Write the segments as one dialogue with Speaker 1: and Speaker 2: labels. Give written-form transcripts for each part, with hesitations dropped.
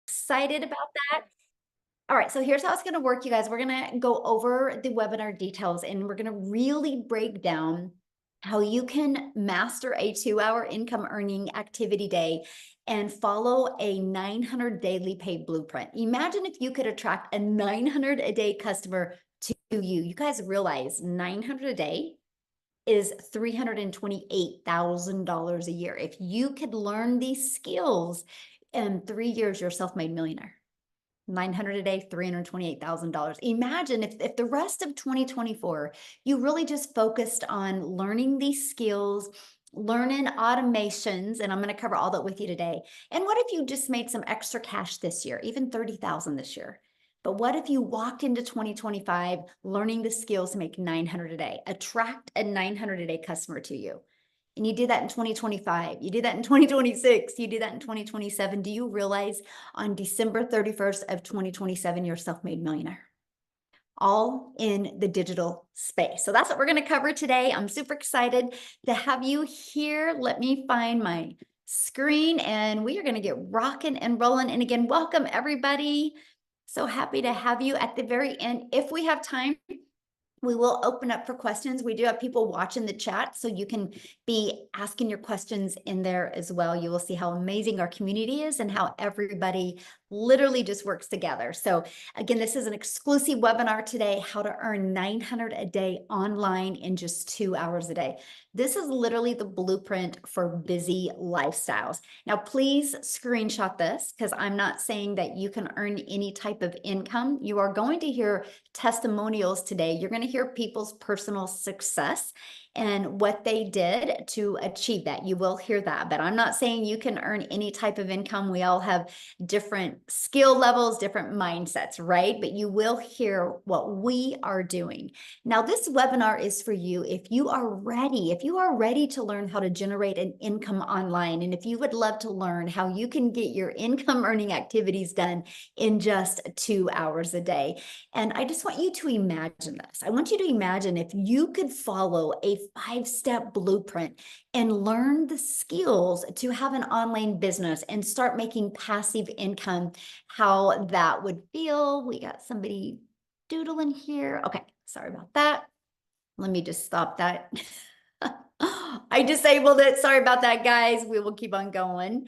Speaker 1: excited about that. All right, so here's how it's going to work, you guys. We're going to go over the webinar details and we're going to really break down how you can master a 2-hour income earning activity day and follow a 900 daily paid blueprint. Imagine if you could attract a 900 a day customer to you. You guys realize 900 a day is $328,000 a year. If you could learn these skills in 3 years, you're a self-made millionaire. 900 a day, $328,000. Imagine if the rest of 2024, you really just focused on learning these skills, learning automations, and I'm going to cover all that with you today. And what if you just made some extra cash this year, even 30,000 this year? But what if you walked into 2025 learning the skills to make 900 a day, attract a 900 a day customer to you? And you did that in 2025, you did that in 2026, you did that in 2027. Do you realize on December 31st of 2027, you're a self-made millionaire? All in the digital space. So that's what we're going to cover today. I'm super excited to have you here. Let me find my screen and we are going to get rocking and rolling. And again, welcome everybody. So happy to have you at the very end. If we have time, we will open up for questions. We do have people watching the chat, so you can be asking your questions in there as well. You will see how amazing our community is and how everybody literally just works together. So again, this is an exclusive webinar today, how to earn 900 a day online in just 2 hours a day. This is literally the blueprint for busy lifestyles. Now, please screenshot this because I'm not saying that you can earn any type of income. You are going to hear testimonials today. You're going to hear people's personal success and what they did to achieve that. You will hear that, but I'm not saying you can earn any type of income. We all have different skill levels, different mindsets, right? But you will hear what we are doing. Now, this webinar is for you if you are ready to learn how to generate an income online. And if you would love to learn how you can get your income earning activities done in just 2 hours a day. And I just want you to imagine this. I want you to imagine if you could follow a 5-step blueprint and learn the skills to have an online business and start making passive income, how that would feel. We got somebody doodling here. Okay, sorry about that. Let me just stop that. I disabled it. Sorry about that, guys. We will keep on going.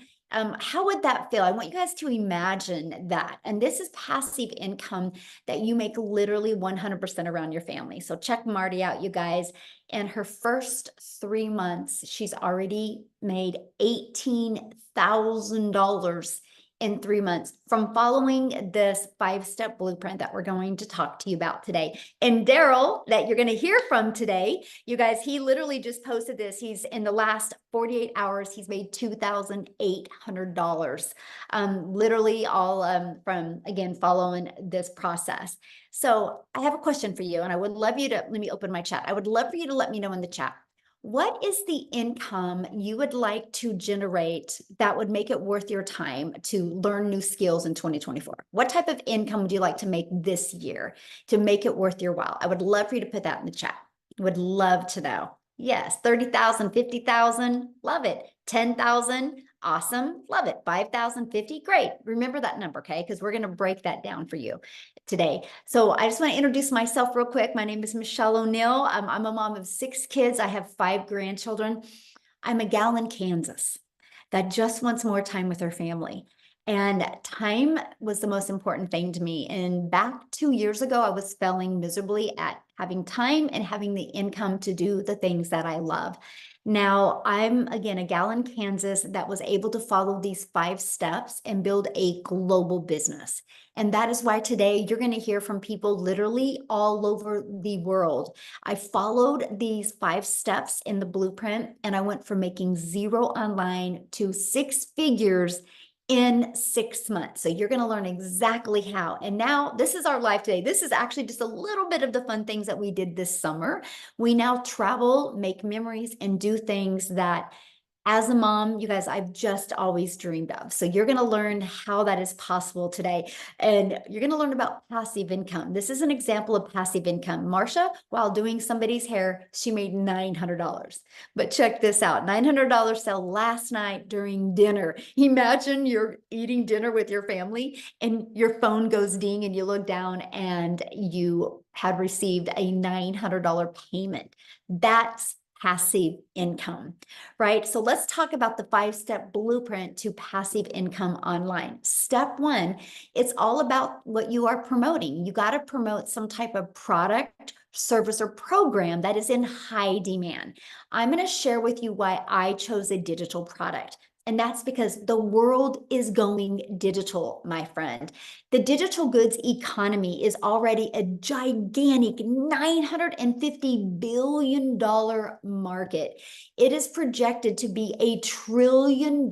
Speaker 1: How would that feel? I want you guys to imagine that. And this is passive income that you make literally 100% around your family. So check Marty out, you guys. In her first 3 months, she's already made $18,000 in 3 months from following this 5-step blueprint that we're going to talk to you about today. And Daryl, that you're going to hear from today, you guys, he literally just posted this. He's in the last 48 hours, he's made $2,800, literally all from, again, following this process. So I have a question for you, and I would love you to, let me open my chat. I would love for you to let me know in the chat. What is the income you would like to generate that would make it worth your time to learn new skills in 2024? What type of income would you like to make this year to make it worth your while? I would love for you to put that in the chat. Would love to know. Yes, 30,000, 50,000, love it. 10,000, awesome, love it. 5,000, 50, great. Remember that number, okay? Because we're going to break that down for you today. So I just want to introduce myself real quick. My name is Michelle O'Neill. I'm a mom of 6 kids. I have 5 grandchildren. I'm a gal in Kansas that just wants more time with her family. And time was the most important thing to me. And back 2 years ago, I was failing miserably at having time and having the income to do the things that I love. Now, I'm, again, a gal in Kansas that was able to follow these 5 steps and build a global business. And that is why today you're going to hear from people literally all over the world. I followed these 5 steps in the blueprint, and I went from making 0 online to 6 figures in 6 months. So you're going to learn exactly how. And now this is our life today. This is actually just a little bit of the fun things that we did this summer. We now travel, make memories, and do things that As a mom, you guys, I've just always dreamed of. So you're going to learn how that is possible today. And you're going to learn about passive income. This is an example of passive income. Marsha, while doing somebody's hair, she made $900. But check this out, $900 sale last night during dinner. Imagine you're eating dinner with your family and your phone goes ding and you look down and you had received a $900 payment. That's passive income, right? So let's talk about the 5-step blueprint to passive income online. Step one, it's all about what you are promoting. You got to promote some type of product, service, or program that is in high demand. I'm going to share with you why I chose a digital product. And that's because the world is going digital, my friend. The digital goods economy is already a gigantic $950 billion market. It is projected to be a $1 trillion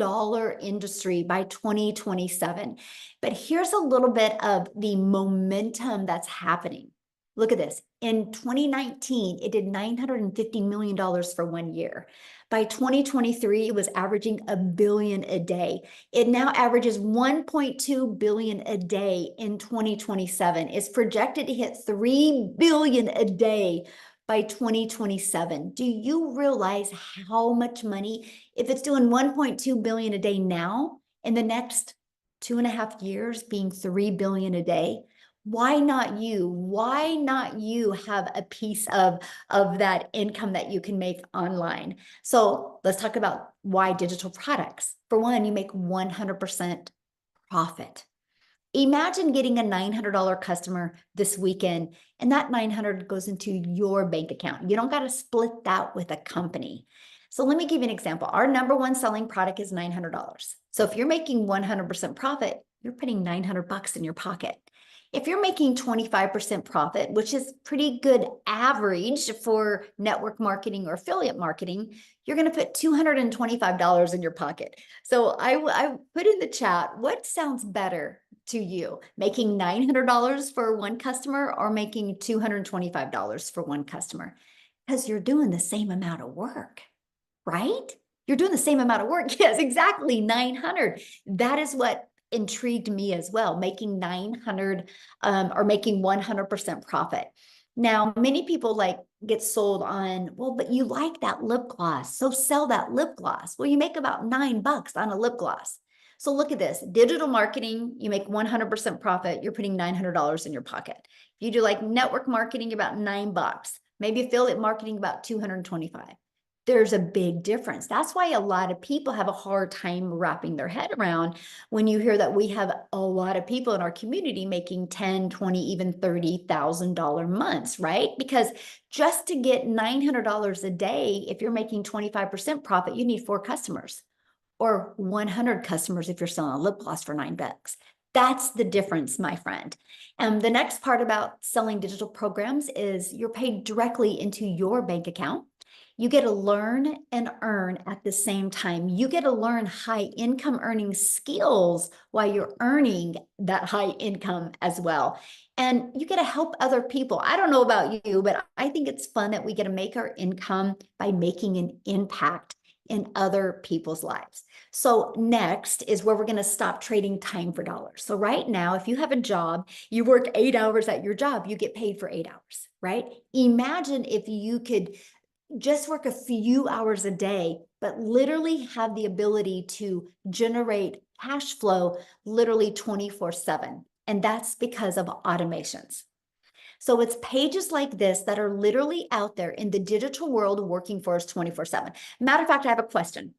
Speaker 1: industry by 2027. But here's a little bit of the momentum that's happening. Look at this. In 2019, it did $950 million for 1 year. By 2023, it was averaging $1 billion a day. It now averages $1.2 billion a day in 2027. It's projected to hit $3 billion a day by 2027. Do you realize how much money, if it's doing 1.2 billion a day now, in the next 2.5 years being 3 billion a day? Why not you? Why not you have a piece of that income that you can make online? So let's talk about why digital products. For one, you make 100% profit. Imagine getting a $900 customer this weekend, and that 900 goes into your bank account. You don't got to split that with a company. So let me give you an example. Our number one selling product is $900. So if you're making 100% profit, you're putting $900 in your pocket. If you're making 25% profit, which is pretty good average for network marketing or affiliate marketing, you're going to put $225 in your pocket. So I put in the chat, what sounds better to you? Making $900 for one customer or making $225 for one customer? Because you're doing the same amount of work, right? You're doing the same amount of work. Yes, exactly, 900. That is what intrigued me as well, making 900 or making 100% profit. Now, many people like get sold on, well, but you like that lip gloss, so sell that lip gloss. Well, you make about $9 on a lip gloss. So look at this, digital marketing, you make 100% profit, you're putting $900 in your pocket. If you do like network marketing, about $9, maybe affiliate marketing, about 225. There's a big difference. That's why a lot of people have a hard time wrapping their head around when you hear that we have a lot of people in our community making 10, 20, even $30,000 months, right? Because just to get $900 a day, if you're making 25% profit, you need 4 customers or 100 customers if you're selling a lip gloss for $9. That's the difference, my friend. And the next part about selling digital programs is you're paid directly into your bank account. You get to learn and earn at the same time. You get to learn high income earning skills while you're earning that high income as well. And you get to help other people. I don't know about you, but I think it's fun that we get to make our income by making an impact in other people's lives. So next is where we're going to stop trading time for dollars. So right now, if you have a job, you work 8 hours at your job, you get paid for 8 hours, right? Imagine if you could just work a few hours a day, but literally have the ability to generate cash flow literally 24/7. And that's because of automations. So it's pages like this that are literally out there in the digital world working for us 24/7. Matter of fact, I have a question.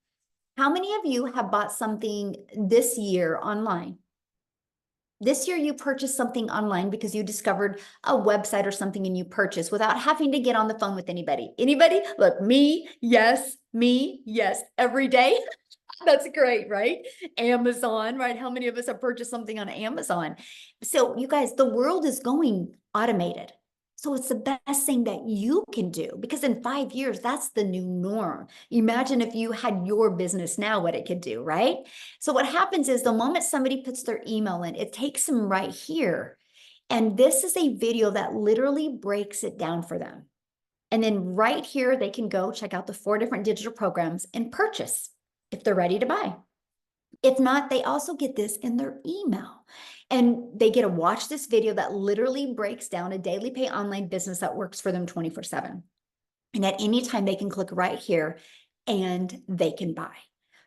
Speaker 1: How many of you have bought something this year online? This year you purchased something online because you discovered a website or something and you purchased without having to get on the phone with anybody. Anybody? Look, me, yes, every day. That's great, right? Amazon, right? How many of us have purchased something on Amazon? So you guys, the world is going automated. So it's the best thing that you can do because in 5 years, that's the new norm. Imagine if you had your business now, what it could do, right? So what happens is the moment somebody puts their email in, it takes them right here. And this is a video that literally breaks it down for them. And then right here, they can go check out the 4 different digital programs and purchase. if they're ready to buy. If not, they also get this in their email. And they get to watch this video that literally breaks down a daily pay online business that works for them 24/7. And at any time, they can click right here and they can buy.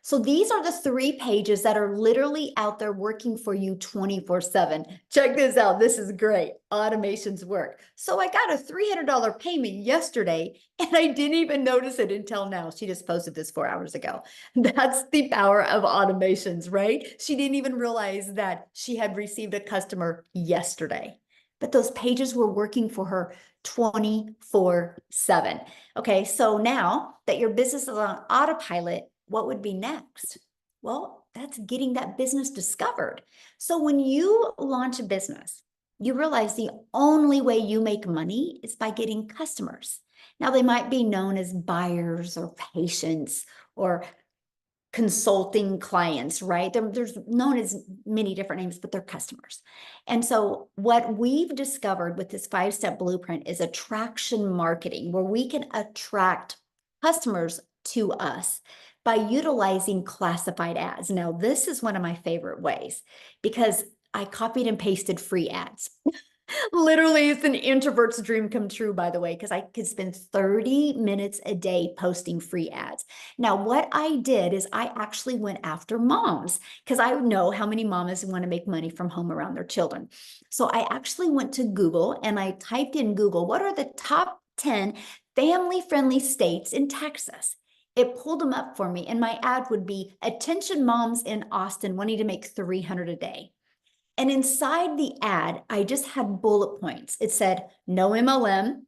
Speaker 1: So these are the 3 pages that are literally out there working for you 24/7. Check this out. This is great. Automations work. So I got a $300 payment yesterday and I didn't even notice it until now. She just posted this 4 hours ago. That's the power of automations, right? She didn't even realize that she had received a customer yesterday, but those pages were working for her 24/7. Okay, so now that your business is on autopilot, what would be next? Well, that's getting that business discovered. So when you launch a business, you realize the only way you make money is by getting customers. Now, they might be known as buyers or patients or consulting clients, right? There's known as many different names, but they're customers. And so what we've discovered with this 5-step blueprint is attraction marketing, where we can attract customers to us by utilizing classified ads. Now, this is one of my favorite ways because I copied and pasted free ads. Literally, it's an introvert's dream come true, by the way, because I could spend 30 minutes a day posting free ads. Now, what I did is I actually went after moms because I know how many mamas want to make money from home around their children. So I actually went to Google and I typed in Google, what are the top 10 family-friendly states in Texas? It pulled them up for me, and my ad would be, attention moms in Austin wanting to make $300 a day. And inside the ad, I just had bullet points. It said, no MLM,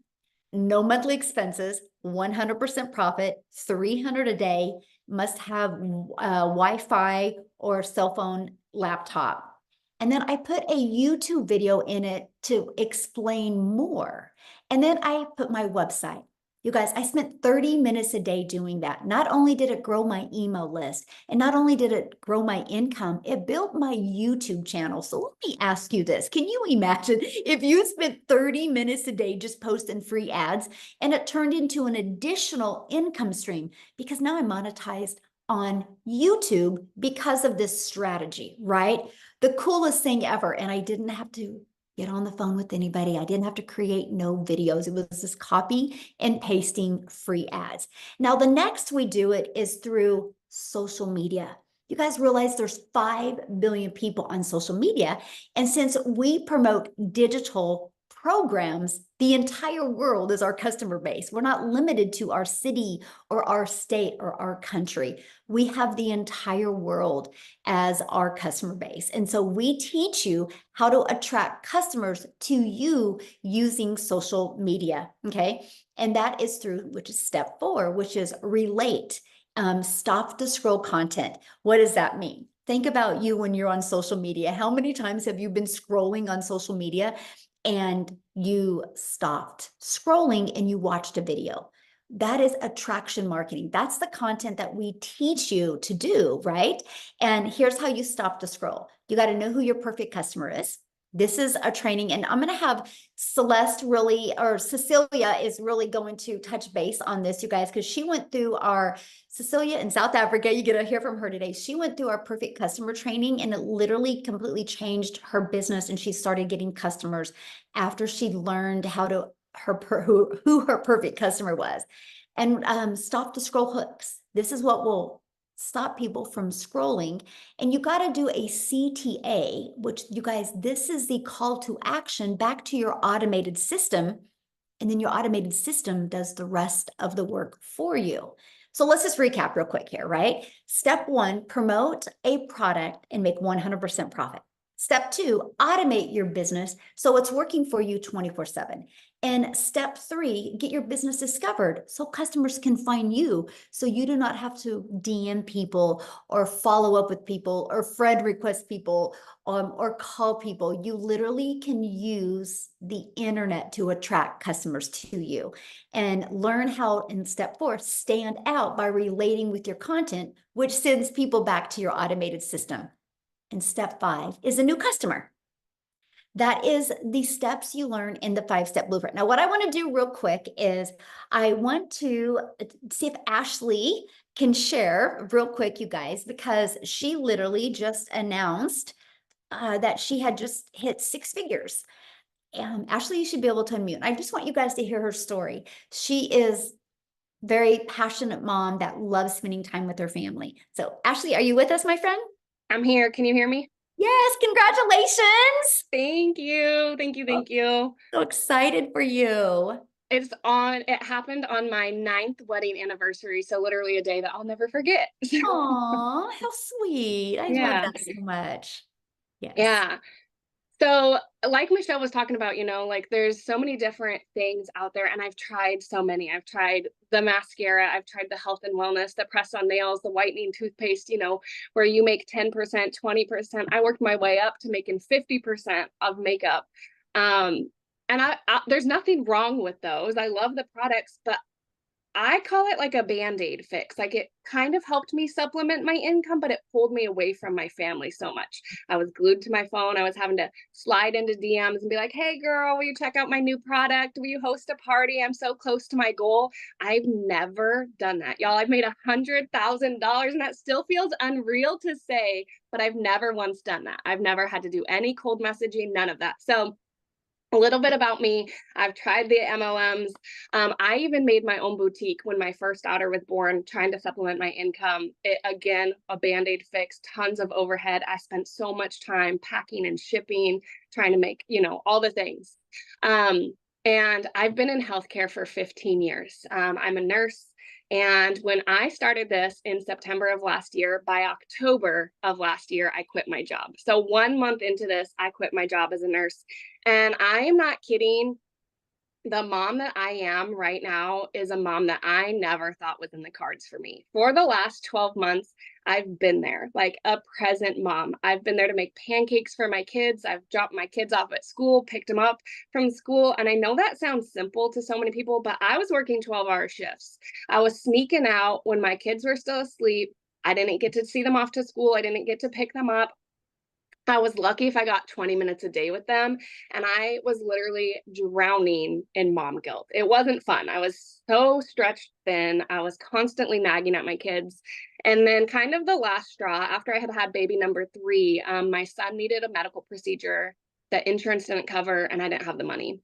Speaker 1: no monthly expenses, 100% profit, 300 a day, must have Wi-Fi or cell phone laptop. And then I put a YouTube video in it to explain more. And then I put my website. You guys, I spent 30 minutes a day doing that. Not only did it grow my email list, and not only did it grow my income, it built my YouTube channel. So let me ask you this. Can you imagine if you spent 30 minutes a day just posting free ads and it turned into an additional income stream? Because now I'm monetized on YouTube because of this strategy, right? The coolest thing ever. And I didn't have to get on the phone with anybody. I didn't have to create no videos. It was just copy and pasting free ads. Now, the next we do it is through social media. You guys realize there's 5 billion people on social media. And since we promote digital programs, the entire world is our customer base. We're not limited to our city or our state or our country. We have the entire world as our customer base. And so we teach you how to attract customers to you using social media, okay? And that is through, which is step 4, which is relate. Stop the scroll content. What does that mean? Think about you when you're on social media. How many times have you been scrolling on social media and you stopped scrolling and you watched a video? That is attraction marketing. That's the content that we teach you to do, right? And here's how you stop the scroll. You got to know who your perfect customer is. This is a training, and I'm going to have Celeste really, or Cecilia is really going to touch base on this, you guys, because she went through our, Cecilia in South Africa, you get to hear from her today. She went through our perfect customer training and it literally completely changed her business, and she started getting customers after she learned how to, who her perfect customer was. And stop the scroll hooks. This is what will stop people from scrolling. And you got to do a CTA, which, you guys, this is the call to action back to your automated system. And then your automated system does the rest of the work for you. So let's just recap real quick here, right? Step 1, promote a product and make 100% profit. Step 2, automate your business so it's working for you 24/7. And step 3, get your business discovered so customers can find you, so you do not have to DM people or follow up with people or friend request people or call people. You literally can use the internet to attract customers to you, and learn how, in step 4, stand out by relating with your content, which sends people back to your automated system. And step 5 is a new customer. That is the steps you learn in the 5-step blueprint. Now, what I want to do real quick is I want to see if Ashley can share real quick, you guys, because she literally just announced that she had just hit 6 figures. Ashley, you should be able to unmute. I just want you guys to hear her story. She is very passionate mom that loves spending time with her family. So, Ashley, are you with us, my friend?
Speaker 2: I'm here. Can you hear me?
Speaker 1: Yes, congratulations.
Speaker 2: Thank you. Thank you.
Speaker 1: Oh,
Speaker 2: Thank you.
Speaker 1: so excited for you.
Speaker 2: It happened on my 9th wedding anniversary. So literally a day that I'll never forget.
Speaker 1: Aw, how sweet. I love
Speaker 2: Yeah.
Speaker 1: that so much. Yes.
Speaker 2: Yeah. So, like Michelle was talking about, like there's so many different things out there, and I've tried so many. I've tried the mascara, I've tried the health and wellness, the press on nails, the whitening toothpaste, where you make 10%, 20%. I worked my way up to making 50% of makeup. Um, and there's nothing wrong with those. I love the products, but I call it like a Band-Aid fix. Like it kind of helped me supplement my income, but it pulled me away from my family so much. I was glued to my phone. I was having to slide into DMs and be like, hey girl, will you check out my new product? Will you host a party? I'm so close to my goal. I've never done that. Y'all, I've made $100,000 and that still feels unreal to say, but I've never once done that. I've never had to do any cold messaging, none of that. So a little bit about me. I've tried the MLMs. I even made my own boutique when my first daughter was born, trying to supplement my income. Again, a Band-Aid fix, tons of overhead. I spent so much time packing and shipping, trying to make, all the things. And I've been in healthcare for 15 years. I'm a nurse. And when I started this in September of last year, by October of last year, I quit my job. So 1 month into this, I quit my job as a nurse. And I am not kidding. The mom that I am right now is a mom that I never thought was in the cards for me. For the last 12 months, I've been there, like a present mom. I've been there to make pancakes for my kids. I've dropped my kids off at school, picked them up from school. And I know that sounds simple to so many people, but I was working 12-hour shifts. I was sneaking out when my kids were still asleep. I didn't get to see them off to school. I didn't get to pick them up. I was lucky if I got 20 minutes a day with them. And I was literally drowning in mom guilt. It wasn't fun. I was so stretched thin. I was constantly nagging at my kids. And then, kind of the last straw, after I had had baby number 3, my son needed a medical procedure that insurance didn't cover, and I didn't have the money.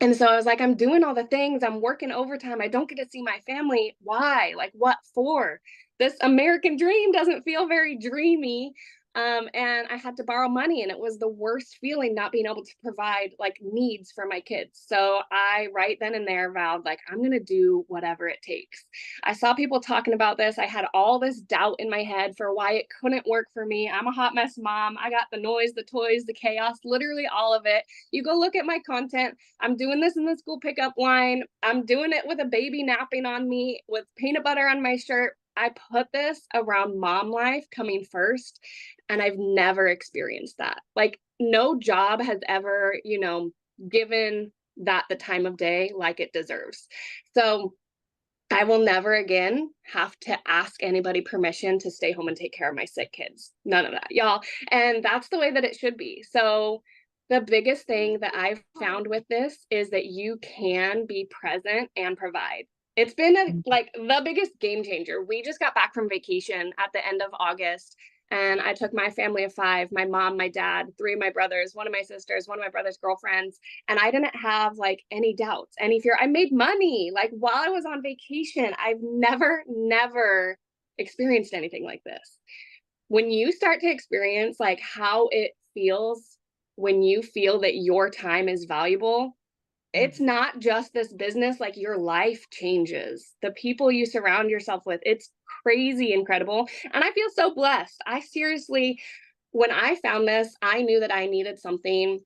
Speaker 2: And so I was like, I'm doing all the things. I'm working overtime. I don't get to see my family. Why? Like, what for? This American dream doesn't feel very dreamy. And I had to borrow money, and it was the worst feeling not being able to provide like needs for my kids. So I, right then and there, vowed, like, I'm going to do whatever it takes. I saw people talking about this. I had all this doubt in my head for why it couldn't work for me. I'm a hot mess mom. I got the noise, the toys, the chaos, literally all of it. You go look at my content. I'm doing this in the school pickup line. I'm doing it with a baby napping on me, with peanut butter on my shirt. I put this around mom life coming first, and I've never experienced that. Like, no job has ever, given that the time of day like it deserves. So I will never again have to ask anybody permission to stay home and take care of my sick kids. None of that, y'all. And that's the way that it should be. So the biggest thing that I've found with this is that you can be present and provide. It's been like the biggest game changer. We just got back from vacation at the end of August, and I took my family of 5, my mom, my dad, 3 of my brothers, one of my sisters, one of my brother's girlfriends, and I didn't have like any doubts, any fear. I made money like while I was on vacation. I've never experienced anything like this. When you start to experience like how it feels when you feel that your time is valuable, it's not just this business, like your life changes. The people you surround yourself with, it's crazy incredible. And I feel so blessed. I seriously, when I found this, I knew that I needed something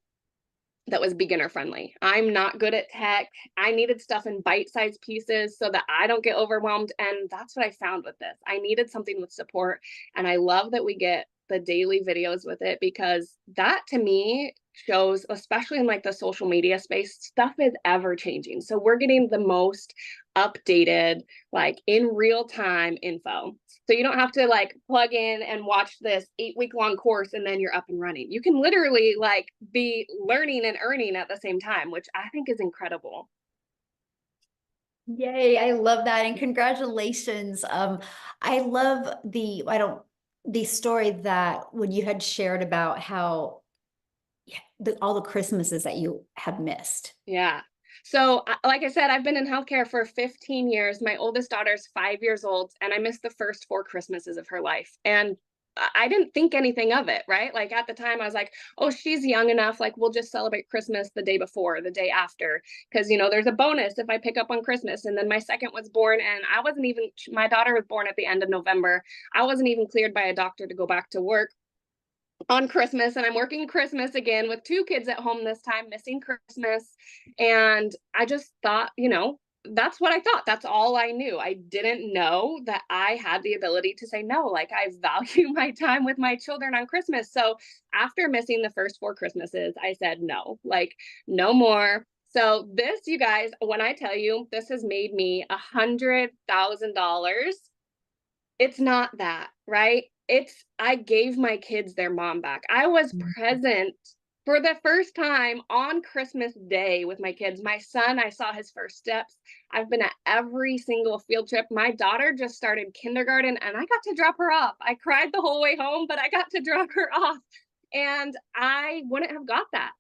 Speaker 2: that was beginner friendly. I'm not good at tech. I needed stuff in bite-sized pieces so that I don't get overwhelmed. And that's what I found with this. I needed something with support. And I love that we get the daily videos with it, because that to me shows, especially in like the social media space, stuff is ever changing. So we're getting the most updated, like in real time info. So you don't have to like plug in and watch this 8 week long course and then you're up and running. You can literally like be learning and earning at the same time, which I think is incredible.
Speaker 1: Yay, I love that. And congratulations. I love the story that when you had shared about how all the Christmases that you had missed.
Speaker 2: Yeah. So, like I said, I've been in healthcare for 15 years. My oldest daughter's 5 years old, and I missed the first 4 Christmases of her life. And I didn't think anything of it, right? Like at the time, I was like, oh, she's young enough. Like, we'll just celebrate Christmas the day before, the day after. Cause, there's a bonus if I pick up on Christmas. And then my second was born, and I wasn't even, my daughter was born at the end of November. I wasn't even cleared by a doctor to go back to work on Christmas, and I'm working Christmas again with 2 kids at home this time, missing Christmas. And I just thought, that's what I thought. That's all I knew. I didn't know that I had the ability to say no. Like, I value my time with my children on Christmas. So after missing the first 4 Christmases, I said no, like no more. So this, you guys, when I tell you this has made me $100,000, it's not that, right? It's I gave my kids their mom back. I was
Speaker 1: Mm.
Speaker 2: present for the first time on Christmas Day with my kids. My son, I saw his first steps. I've been at every single field trip. My daughter just started kindergarten and I got to drop her off. I cried the whole way home, but I got to drop her off. And I wouldn't have got that.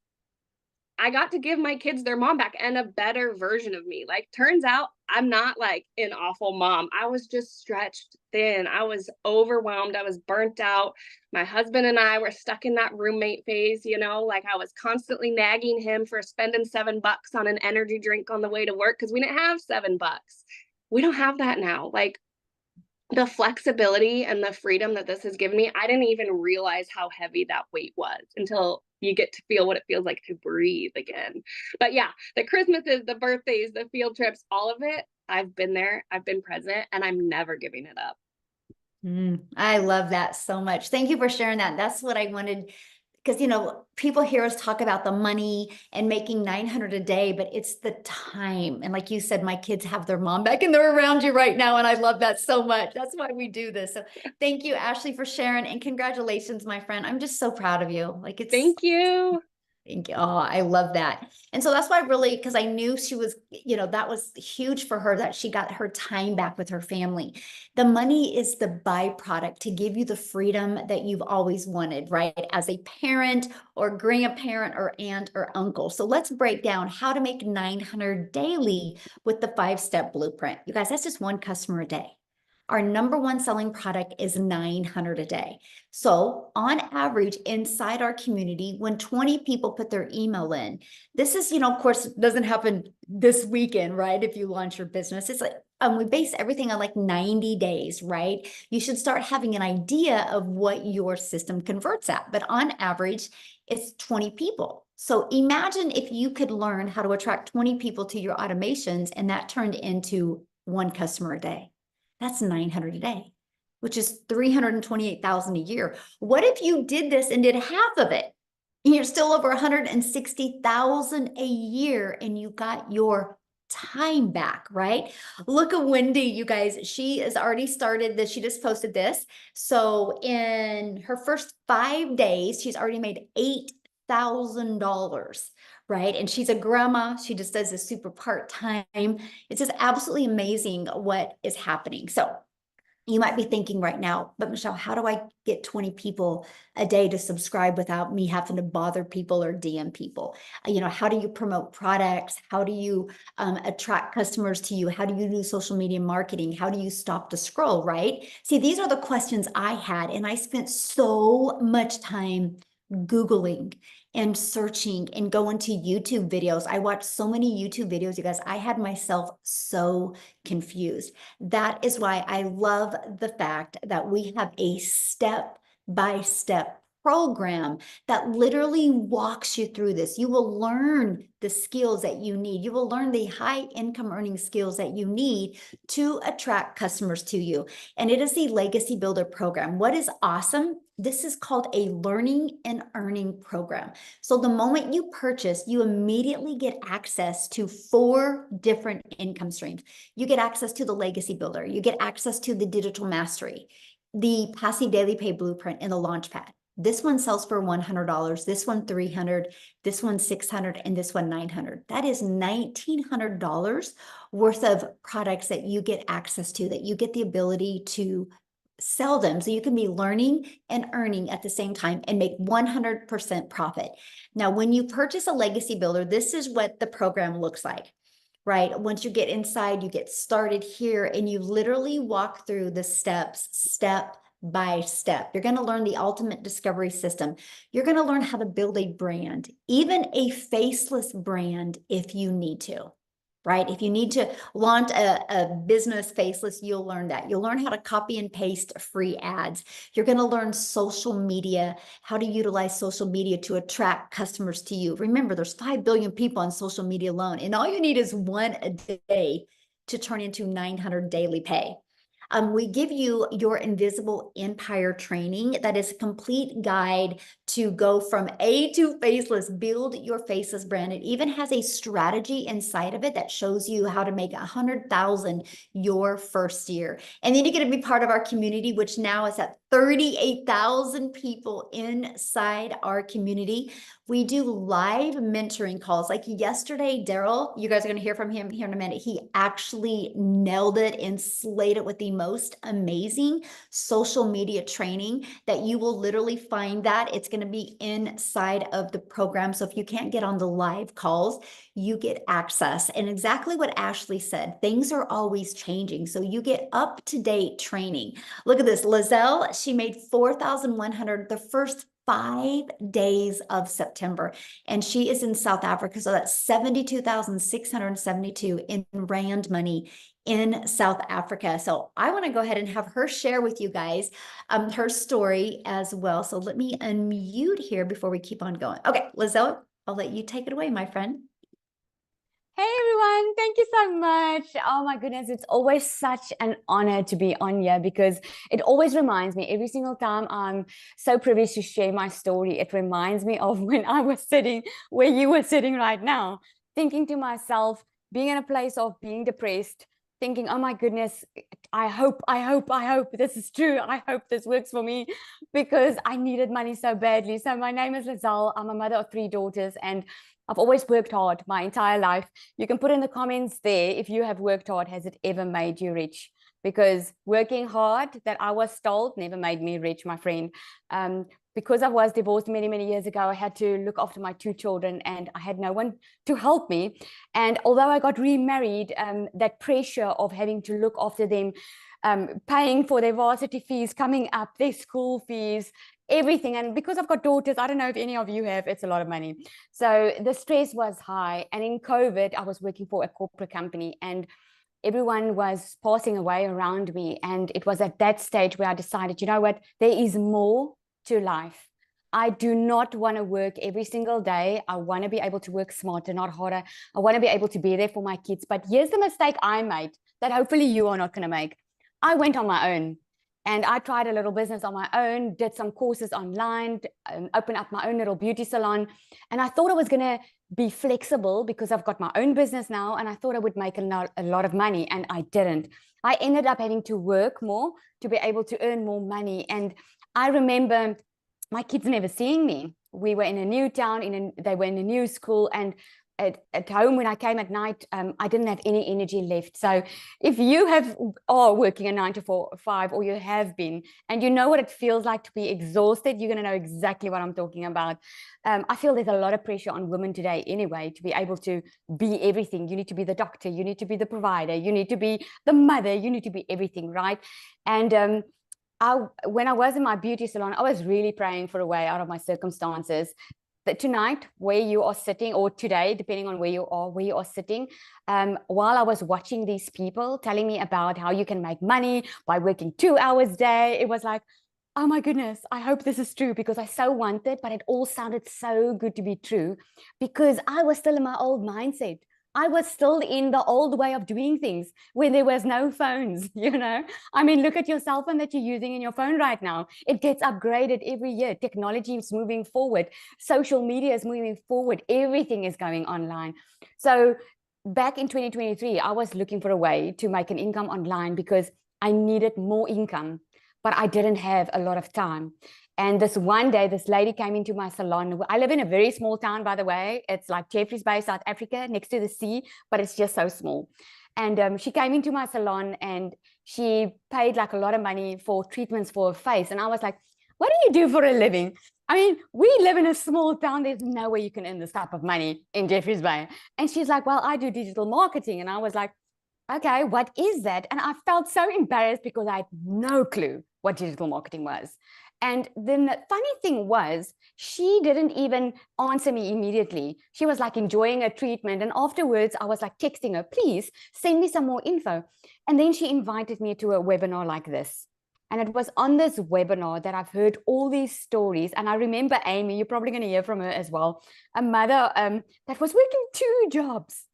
Speaker 2: I got to give my kids their mom back and a better version of me. Like, turns out I'm not like an awful mom. I was just stretched thin. I was overwhelmed. I was burnt out. My husband and I were stuck in that roommate phase, like I was constantly nagging him for spending $7 on an energy drink on the way to work because we didn't have $7. We don't have that now. Like, the flexibility and the freedom that this has given me, I didn't even realize how heavy that weight was until you get to feel what it feels like to breathe again. But yeah, the Christmases, the birthdays, the field trips, all of it, I've been there, I've been present, and I'm never giving it up.
Speaker 1: I love that so much. Thank you for sharing that. That's what I wanted because people hear us talk about the money and making 900 a day, but it's the time. And like you said, my kids have their mom back and they're around you right now. And I love that so much. That's why we do this. So thank you, Ashley, for sharing, and congratulations, my friend. I'm just so proud of you. Like it's
Speaker 2: Thank you.
Speaker 1: Thank you. Oh, I love that. And so that's why I really, because I knew she was, that was huge for her that she got her time back with her family. The money is the byproduct to give you the freedom that you've always wanted, right? As a parent or grandparent or aunt or uncle. So let's break down how to make 900 daily with the 5-step blueprint. You guys, that's just one customer a day. Our number one selling product is 900 a day. So on average, inside our community, when 20 people put their email in, this is, of course, doesn't happen this weekend, right? If you launch your business, it's like, we base everything on like 90 days, right? You should start having an idea of what your system converts at. But on average, it's 20 people. So imagine if you could learn how to attract 20 people to your automations and that turned into one customer a day. That's 900 a day, which is 328,000 a year. What if you did this and did half of it? And you're still over 160,000 a year and you got your time back, right? Look at Wendy, you guys. She has already started this. She just posted this. So in her first 5 days, she's already made $8,000, right? And she's a grandma. She just does this super part-time. It's just absolutely amazing what is happening. So you might be thinking right now, but Michelle, how do I get 20 people a day to subscribe without me having to bother people or DM people? How do you promote products? How do you attract customers to you? How do you do social media marketing? How do you stop the scroll, right? See, these are the questions I had, and I spent so much time Googling and searching and going to YouTube videos. I watched so many YouTube videos, you guys. I had myself so confused. That is why I love the fact that we have a step-by-step program that literally walks you through this. You will learn the skills that you need. You will learn the high income earning skills that you need to attract customers to you. And it is the Legacy Builder program. What is awesome This is called a learning and earning program. So the moment you purchase, you immediately get access to 4 different income streams. You get access to the legacy builder, you get access to the digital mastery, the passive daily pay blueprint, and the launchpad. This one sells for $100, this one $300, this one $600, and this one $900. That is $1,900 worth of products that you get access to, that you get the ability to sell them. So you can be learning and earning at the same time and make 100% profit. Now, when you purchase a legacy builder, this is what the program looks like, right? Once you get inside, you get started here and you literally walk through the steps, step by step. You're going to learn the ultimate discovery system. You're going to learn how to build a brand, even a faceless brand if you need to. Right? If you need to launch a business faceless, you'll learn that. You'll learn how to copy and paste free ads. You're going to learn social media, how to utilize social media to attract customers to you. Remember, there's 5 billion people on social media alone, and all you need is one a day to turn into 900 daily pay. We give you your invisible empire training. That is a complete guide to go from A to faceless, build your faceless brand. It even has a strategy inside of it that shows you how to make 100,000 your first year. And then you get to be part of our community, which now is at 38,000 people inside our community. We do live mentoring calls. Like yesterday, Daryl, you guys are going to hear from him here in a minute. He actually nailed it and slayed it with the most amazing social media training that you will literally find that. It's going to be inside of the program. So if you can't get on the live calls, you get access. And exactly what Ashley said, things are always changing. So you get up-to-date training. Look at this. Lizelle, she made 4,100 the first 5 days of September, and she is in South Africa. So that's 72,672 in rand money in South Africa. So I want to go ahead and have her share with you guys her story as well. So let me unmute here before we keep on going. Okay, Lizelle, I'll let you take it away, my friend.
Speaker 3: Hey everyone, thank you so much. Oh my goodness, it's always such an honor to be on here because it always reminds me every single time I'm so privileged to share my story. It reminds me of when I was sitting where you were sitting right now, thinking to myself, being in a place of being depressed, thinking, oh my goodness, I hope this is true. I hope this works for me because I needed money so badly. So my name is Lizelle. I'm a mother of 3 daughters and I've always worked hard my entire life. You can put in the comments there if you have worked hard, has it ever made you rich? Because working hard, that I was told, never made me rich, my friend. Because I was divorced many, many years ago, I had to look after my 2 children and I had no one to help me. And although I got remarried, that pressure of having to look after them, paying for their varsity fees, coming up, their school fees, everything. And because I've got daughters, I don't know if any of you have, it's a lot of money. So the stress was high. And in COVID, I was working for a corporate company and everyone was passing away around me. And it was at that stage where I decided, you know what, there is more to life. I do not want to work every single day. I want to be able to work smarter, not harder. I want to be able to be there for my kids. But here's the mistake I made that hopefully you are not going to make. I went on my own. And I tried a little business on my own, did some courses online, opened up my own little beauty salon. And I thought I was going to be flexible because I've got my own business now. And I thought I would make a lot of money. And I didn't. I ended up having to work more to be able to earn more money. And I remember my kids never seeing me. We were in a new town, they were in a new school. And at home when I came at night, I didn't have any energy left. So if you are working a 9 to 5 or you have been and you know what it feels like to be exhausted, you're going to know exactly what I'm talking about. I feel there's a lot of pressure on women today anyway to be able to be everything. You need to be the doctor, you need to be the provider, you need to be the mother, you need to be everything, right? And when I was in my beauty salon, I was really praying for a way out of my circumstances. That tonight, where you are sitting, or today, depending on where you are sitting, while I was watching these people telling me about how you can make money by working 2 hours a day, it was like, oh my goodness, I hope this is true because I so wanted, but it all sounded so good to be true because I was still in my old mindset. I was still in the old way of doing things where there was no phones, you know. I mean, look at your cell phone that you're using in your phone right now. It gets upgraded every year. Technology is moving forward. Social media is moving forward. Everything is going online. So back in 2023, I was looking for a way to make an income online because I needed more income, but I didn't have a lot of time. And this one day, this lady came into my salon. I live in a very small town, by the way. It's like Jeffreys Bay, South Africa, next to the sea, but it's just so small. And she came into my salon and she paid like a lot of money for treatments for her face. And I was like, what do you do for a living? I mean, we live in a small town. There's no way you can earn this type of money in Jeffreys Bay. And she's like, well, I do digital marketing. And I was like, okay, what is that? And I felt so embarrassed because I had no clue what digital marketing was. And then the funny thing was, she didn't even answer me immediately. She was like enjoying her treatment. And afterwards, I was like texting her, please send me some more info. And then she invited me to a webinar like this. And it was on this webinar that I've heard all these stories. And I remember Amy, you're probably going to hear from her as well, a mother that was working two jobs.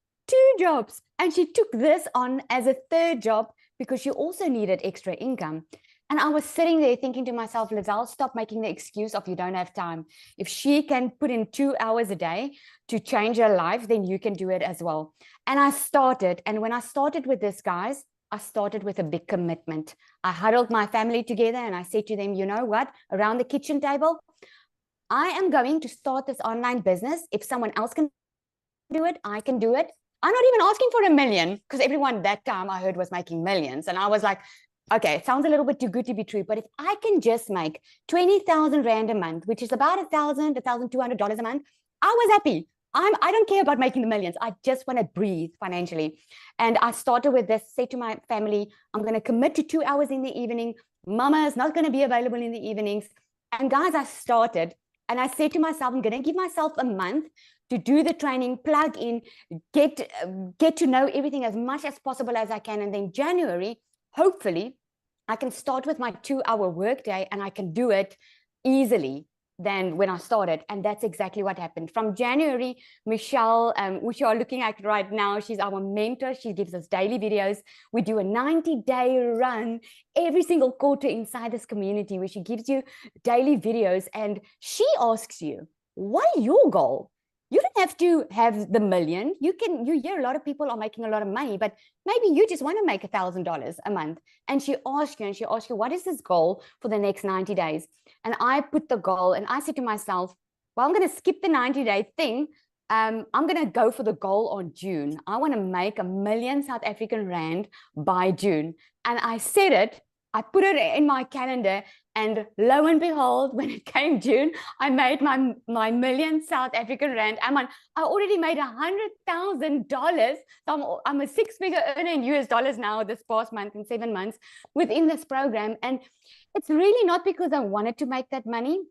Speaker 3: And she took this on as a third job because she also needed extra income. And I was sitting there thinking to myself, Lizelle, stop making the excuse of you don't have time. If she can put in 2 hours a day to change her life, then you can do it as well. And I started. And when I started with this, guys, I started with a big commitment. I huddled my family together and I said to them, you know what, around the kitchen table, I am going to start this online business. If someone else can do it, I can do it. I'm not even asking for $1 million because everyone that time I heard was making millions. And I was like, okay, it sounds a little bit too good to be true, but if I can just make 20,000 Rand a month, which is about $1,000, $1,200 a month, I was happy. I don't care about making the millions. I just want to breathe financially. And I started with this, say to my family, I'm going to commit to 2 hours in the evening. Mama is not going to be available in the evenings. And guys, I started and I said to myself, I'm going to give myself a month to do the training, plug in, get to know everything as much as possible as I can. And then January, hopefully, I can start with my 2-hour workday and I can do it easily than when I started. And that's exactly what happened. From January, Michelle, which you are looking at right now, she's our mentor. She gives us daily videos. We do a 90-day run every single quarter inside this community where she gives you daily videos and she asks you, what is your goal? You don't have to have the million. You hear a lot of people are making a lot of money, but maybe you just want to make $1,000 a month. And she asks you, what is this goal for the next 90 days? And I put the goal and I said to myself, well, I'm going to skip the 90-day thing. I'm going to go for the goal on June. I want to make $1 million South African Rand by June. And I said it, I put it in my calendar. And lo and behold, when it came June, I made my $1 million South African Rand. I already made $100,000. So I'm a 6-figure earner in US dollars now this past month in 7 months within this program. And it's really not because I wanted to make that money.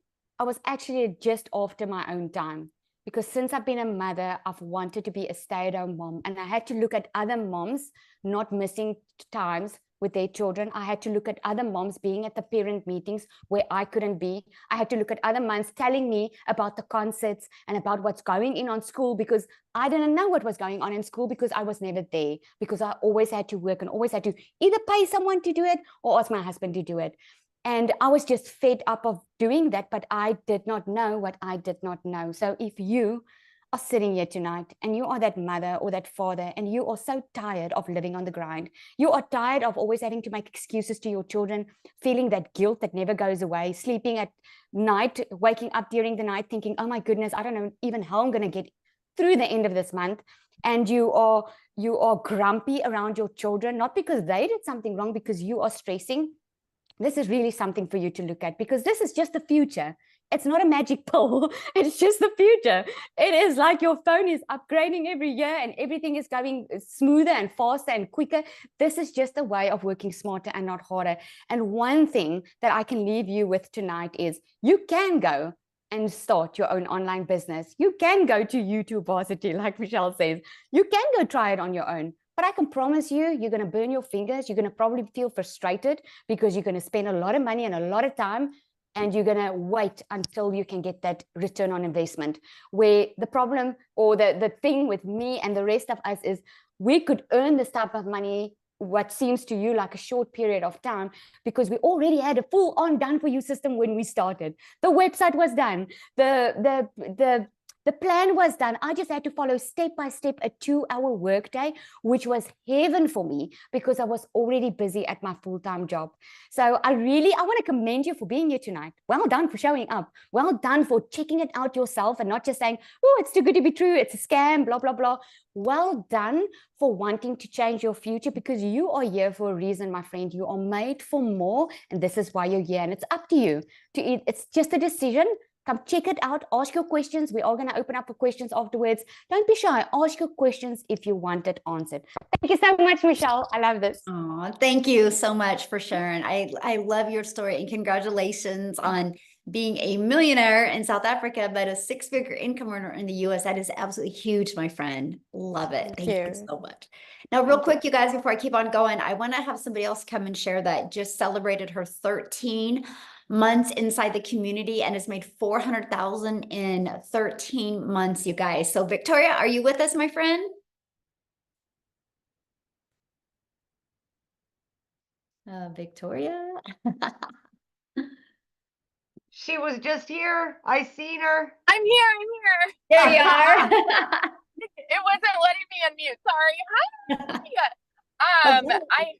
Speaker 3: I was actually just after my own time. Because since I've been a mother, I've wanted to be a stay-at-home mom. And I had to look at other moms not missing times with their children. I had to look at other moms being at the parent meetings where I couldn't be. I had to look at other moms telling me about the concerts and about what's going on school because I didn't know what was going on in school because I was never there, because I always had to work and always had to either pay someone to do it or ask my husband to do it. And I was just fed up of doing that, but I did not know what I did not know. So if you are sitting here tonight and you are that mother or that father and you are so tired of living on the grind, you are tired of always having to make excuses to your children, feeling that guilt that never goes away, sleeping at night, waking up during the night thinking, oh my goodness, I don't know even how I'm going to get through the end of this month. And you are grumpy around your children, not because they did something wrong, because you are stressing. This is really something for you to look at, because this is just the future. It's not a magic pill. It's just the future. It is like your phone is upgrading every year and everything is going smoother and faster and quicker. This is just a way of working smarter and not harder. And one thing that I can leave you with tonight is you can go and start your own online business. You can go to YouTube Varsity, like Michelle says. You can go try it on your own. But I can promise you, you're going to burn your fingers. You're going to probably feel frustrated because you're going to spend a lot of money and a lot of time and you're going to wait until you can get that return on investment. Where the problem or the thing with me and the rest of us is we could earn this type of money, what seems to you like a short period of time, because we already had a full on done for you system when we started. The website was done. The plan was done. I just had to follow step by step a 2-hour workday, which was heaven for me because I was already busy at my full-time job. So I want to commend you for being here tonight. Well done for showing up. Well done for checking it out yourself and not just saying, oh, it's too good to be true. It's a scam, blah, blah, blah. Well done for wanting to change your future, because you are here for a reason, my friend. You are made for more, and this is why you're here. And it's up to you to eat. It's just a decision. Come check it out. Ask your questions. We are going to open up for questions afterwards. Don't be shy. Ask your questions if you want it answered. Thank you so much, Michelle. I love this.
Speaker 1: Oh, thank you so much for sharing. I love your story, and congratulations on being a millionaire in South Africa, but a 6-figure income earner in the US. That is absolutely huge, my friend. Love it. Thank you so much. Now, real quick, you guys, before I keep on going, I want to have somebody else come and share that just celebrated her 13 months inside the community and has made 400,000 in 13 months, you guys. So Victoria, are you with us, my friend? Victoria?
Speaker 4: She was just here. I seen her.
Speaker 5: I'm here. I'm here.
Speaker 1: There you are.
Speaker 5: It wasn't letting me unmute. Sorry. Hi.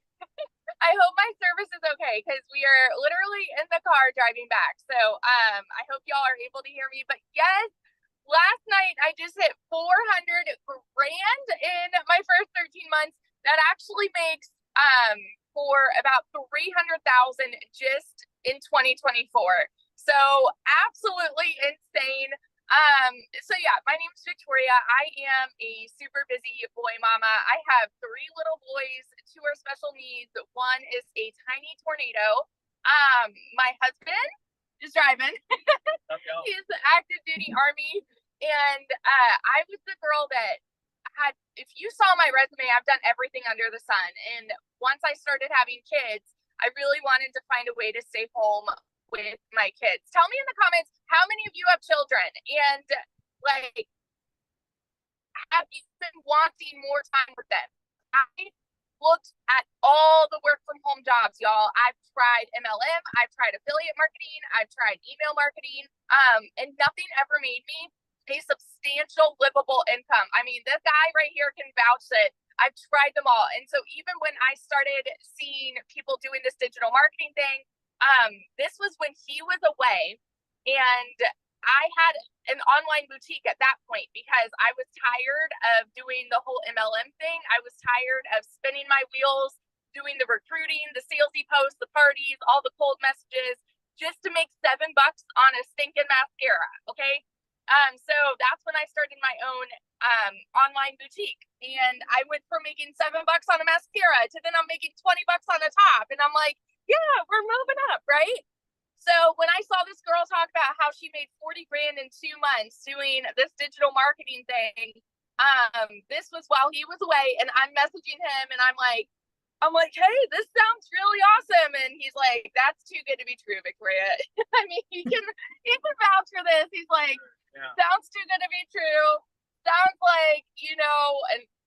Speaker 5: I hope my service is okay because we are literally in the car driving back. So I hope y'all are able to hear me. But yes, last night I just hit 400 grand in my first 13 months. That actually makes for about 300,000 just in 2024. So absolutely insane. So yeah, my name is Victoria. I am a super busy boy mama. I have 3 little boys, 2 are special needs. 1 is a tiny tornado. My husband is driving. He's the active duty Army. And I was the girl that had, if you saw my resume, I've done everything under the sun. And once I started having kids, I really wanted to find a way to stay home with my kids. Tell me in the comments, how many of you have children? And like, have you been wanting more time with them? I looked at all the work from home jobs, y'all. I've tried MLM, I've tried affiliate marketing, I've tried email marketing, and nothing ever made me a substantial livable income. I mean, this guy right here can vouch that I've tried them all. And so even when I started seeing people doing this digital marketing thing, this was when he was away, and I had an online boutique at that point because I was tired of doing the whole MLM thing. I was tired of spinning my wheels, doing the recruiting, the salesy posts, the parties, all the cold messages, just to make $7 on a stinking mascara. Okay. So that's when I started my own online boutique, and I went from making $7 on a mascara to then I'm making $20 on a top, and I'm like, yeah, we're moving up, right? So when I saw this girl talk about how she made 40 grand in 2 months doing this digital marketing thing, this was while he was away, and I'm messaging him, and I'm like, hey, this sounds really awesome. And he's like, that's too good to be true, Victoria. I mean, he can vouch for this. He's like, sounds too good to be true. Sounds like,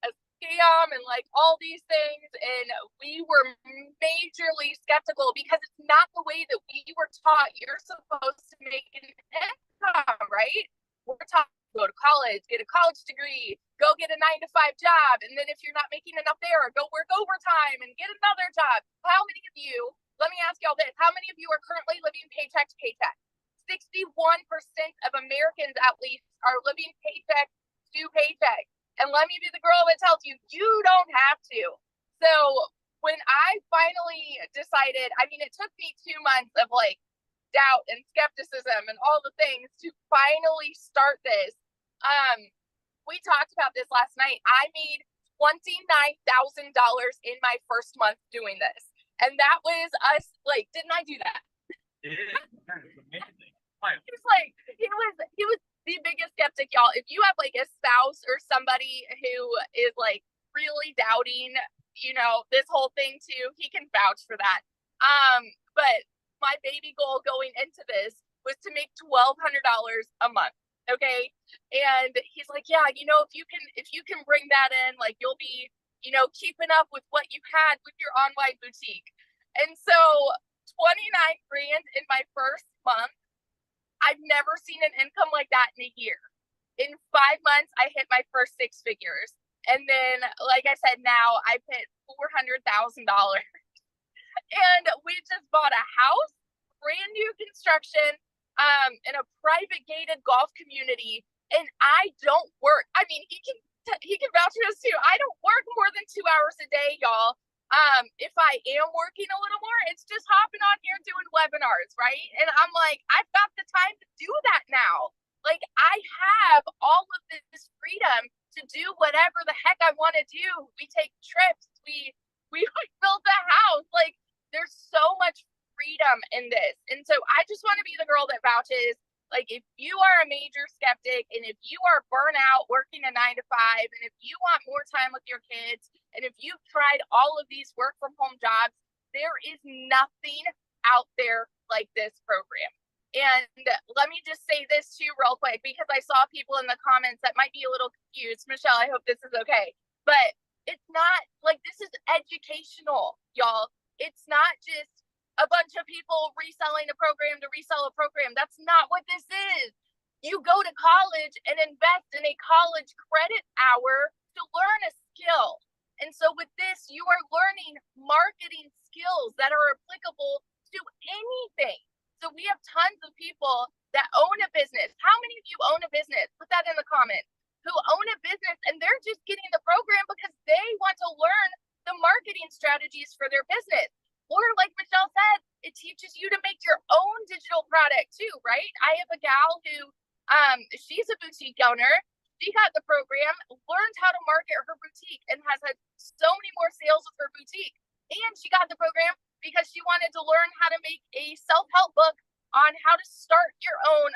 Speaker 5: a scam and like all these things. And we were majorly skeptical because it's not the way that we were taught. You're supposed to make an income, right? We're taught to go to college, get a college degree, go get a 9-to-5 job. And then if you're not making enough there, go work overtime and get another job. How many of you, let me ask y'all this, how many of you are currently living paycheck to paycheck? 61% of Americans at least are living paycheck to paycheck. And let me be the girl that tells you, you don't have to. So when I finally decided, I mean, it took me 2 months of like doubt and skepticism and all the things to finally start this. We talked about this last night. I made $29,000 in my first month doing this. And that was us, like, didn't I do that?
Speaker 6: It is. It's amazing.
Speaker 5: He was the biggest skeptic, y'all. If you have like a spouse or somebody who is like really doubting, this whole thing too, he can vouch for that. But my baby goal going into this was to make $1,200 a month. Okay. And he's like, yeah, you know, if you can bring that in, like you'll be, you know, keeping up with what you had with your online boutique. And so 29 grand in my first month, I've never seen an income like that in a year. In 5 months, I hit my first 6 figures. And then, like I said, now I've hit $400,000. And we just bought a house, brand new construction, in a private gated golf community. And I don't work. I mean, he can vouch for this too. I don't work more than 2 hours a day, y'all. If I am working a little more, it's just hopping on here doing webinars, right? And I'm like, I've got the time to do that now. Like, I have all of this freedom to do whatever the heck I want to do. We take trips. We build the house. Like, there's so much freedom in this. And so I just want to be the girl that vouches. Like, if you are a major skeptic and if you are burnt out working a 9 to 5, and if you want more time with your kids, and if you've tried all of these work from home jobs, there is nothing out there like this program. And let me just say this too real quick, because I saw people in the comments that might be a little confused. Michelle, I hope this is okay. But it's not like, this is educational, y'all. It's not just a bunch of people reselling a program to resell a program. That's not what this is. You go to college and invest in a college credit hour to learn a skill. And so with this, you are learning marketing skills that are applicable to anything. So we have tons of people that own a business. How many of you own a business? Put that in the comments. Who own a business and they're just getting the program because they want to learn the marketing strategies for their business. Or like Michelle said, it teaches you to make your own digital product too, right? I have a gal who, she's a boutique owner. She got the program, learned how to market her boutique, and has had so many more sales with her boutique. And she got the program because she wanted to learn how to make a self-help book on how to start your own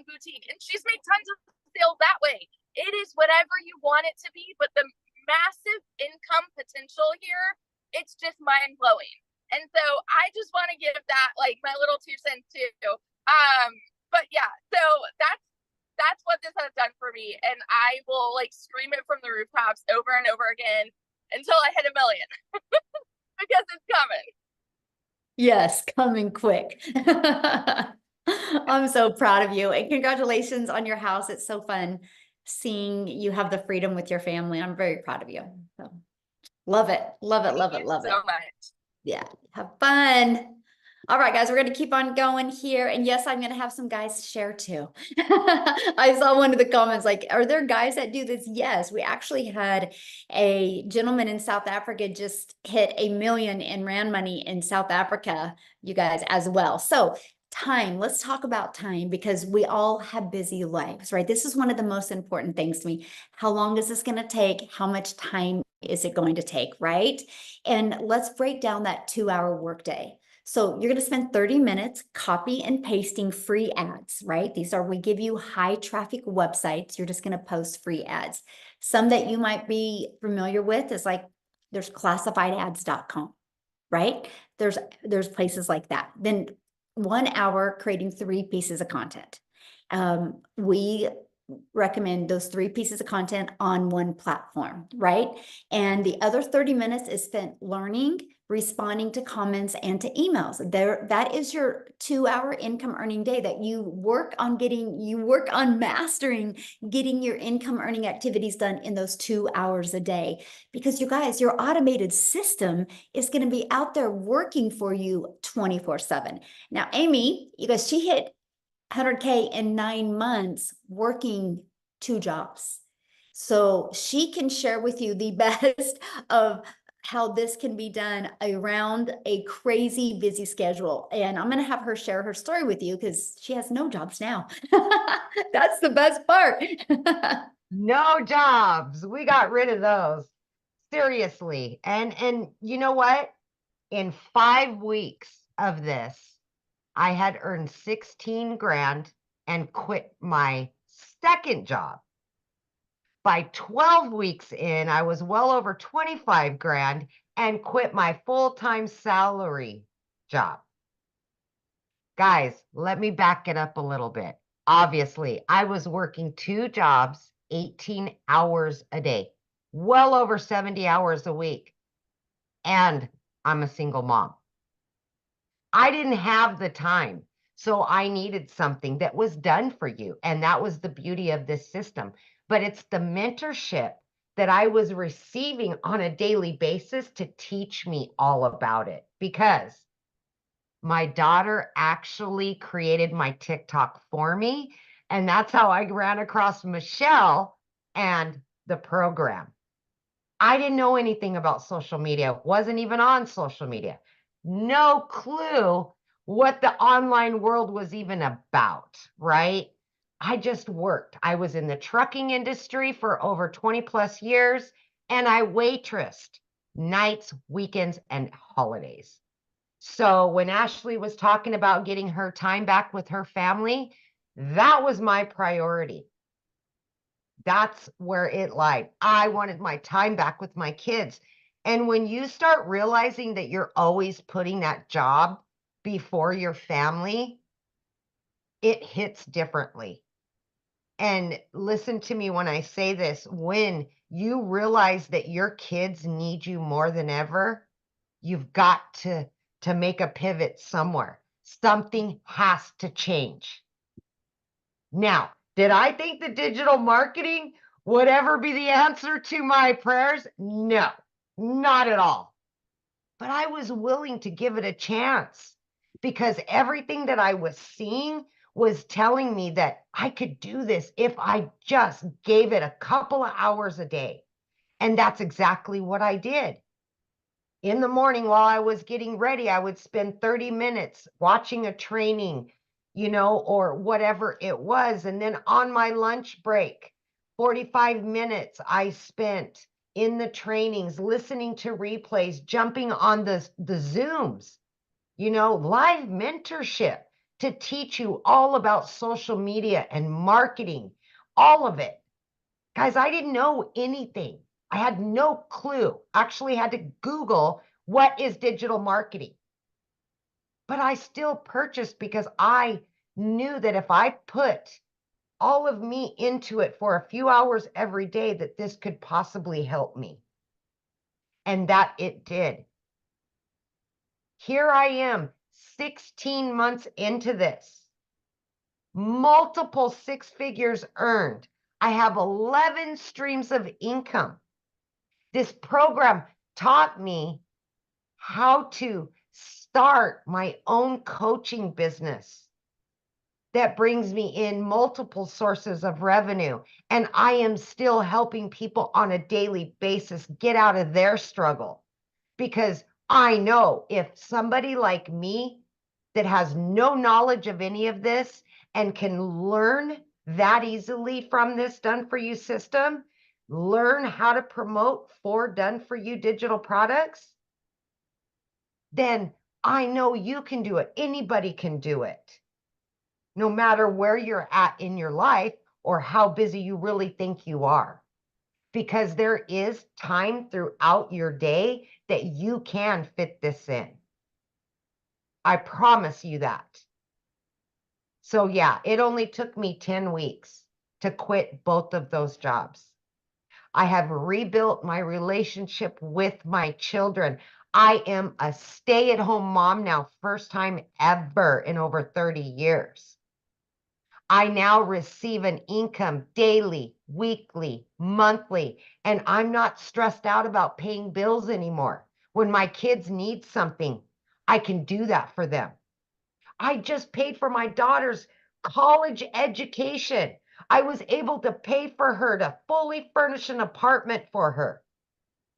Speaker 5: boutique. And she's made tons of sales that way. It is whatever you want it to be, but the massive income potential here, it's just mind blowing. And so I just want to give that like my little 2 cents too. But yeah, so that's what this has done for me. And I will like scream it from the rooftops over and over again until I hit 1 million because it's coming.
Speaker 1: Yes, coming quick. I'm so proud of you, and congratulations on your house. It's so fun seeing you have the freedom with your family. I'm very proud of you. So, love it. Love it. Love it. Love it.
Speaker 5: So much.
Speaker 1: Yeah. Have fun. All right, guys, we're going to keep on going here. And yes, I'm going to have some guys share too. I saw one of the comments like, are there guys that do this? Yes, we actually had a gentleman in South Africa just hit 1 million in rand money in South Africa, you guys, as well. So time, let's talk about time, because we all have busy lives, right? This is one of the most important things to me. How long is this going to take? How much time is it going to take, right? And let's break down that 2-hour workday. So you're going to spend 30 minutes copy and pasting free ads, right? We give you high traffic websites. You're just going to post free ads. Some that you might be familiar with is like, there's classifiedads.com, right? There's places like that. Then 1 hour creating 3 pieces of content. We recommend those 3 pieces of content on one platform, right? And the other 30 minutes is spent learning, responding to comments, and to emails. That is your 2-hour income earning day that you work on mastering, getting your income earning activities done in those 2 hours a day. Because you guys, your automated system is going to be out there working for you 24/7. Now, Amy, you guys, she hit 100K in 9 months working 2 jobs. So she can share with you the best of how this can be done around a crazy busy schedule. And I'm going to have her share her story with you because she has no jobs now. That's the best part.
Speaker 4: No jobs. We got rid of those. Seriously. And you know what? In 5 weeks of this, I had earned 16 grand and quit my second job. By 12 weeks in, I was well over 25 grand and quit my full-time salary job. Guys, let me back it up a little bit. Obviously, I was working 2 jobs, 18 hours a day, well over 70 hours a week. And I'm a single mom. I didn't have the time. So I needed something that was done for you. And that was the beauty of this system. But it's the mentorship that I was receiving on a daily basis to teach me all about it, because my daughter actually created my TikTok for me. And that's how I ran across Michelle and the program. I didn't know anything about social media, wasn't even on social media. No clue what the online world was even about, right? I just worked. I was in the trucking industry for over 20 plus years, and I waitressed nights, weekends, and holidays. So when Ashley was talking about getting her time back with her family, that was my priority. That's where it lied. I wanted my time back with my kids. And when you start realizing that you're always putting that job before your family, it hits differently. And listen to me when I say this, when you realize that your kids need you more than ever, you've got to make a pivot somewhere. Something has to change. Now, did I think the digital marketing would ever be the answer to my prayers? No, not at all. But I was willing to give it a chance, because everything that I was seeing was telling me that I could do this if I just gave it a couple of hours a day. And that's exactly what I did. In the morning while I was getting ready, I would spend 30 minutes watching a training, or whatever it was. And then on my lunch break, 45 minutes I spent in the trainings, listening to replays, jumping on the Zooms, live mentorship to teach you all about social media and marketing, all of it. Guys, I didn't know anything. I had no clue. Actually had to Google what is digital marketing. But I still purchased because I knew that if I put all of me into it for a few hours every day, that this could possibly help me. And that it did. Here I am, 16 months into this. Multiple 6 figures earned. I have 11 streams of income. This program taught me how to start my own coaching business that brings me in multiple sources of revenue. And I am still helping people on a daily basis get out of their struggle, because I know if somebody like me that has no knowledge of any of this and can learn that easily from this done for you system, learn how to promote 4 done for you digital products, then I know you can do it. Anybody can do it, no matter where you're at in your life or how busy you really think you are. Because there is time throughout your day that you can fit this in. I promise you that. So yeah, it only took me 10 weeks to quit both of those jobs. I have rebuilt my relationship with my children. I am a stay-at-home mom now, first time ever in over 30 years. I now receive an income daily, weekly, monthly, and I'm not stressed out about paying bills anymore. When my kids need something, I can do that for them. I just paid for my daughter's college education. I was able to pay for her to fully furnish an apartment for her.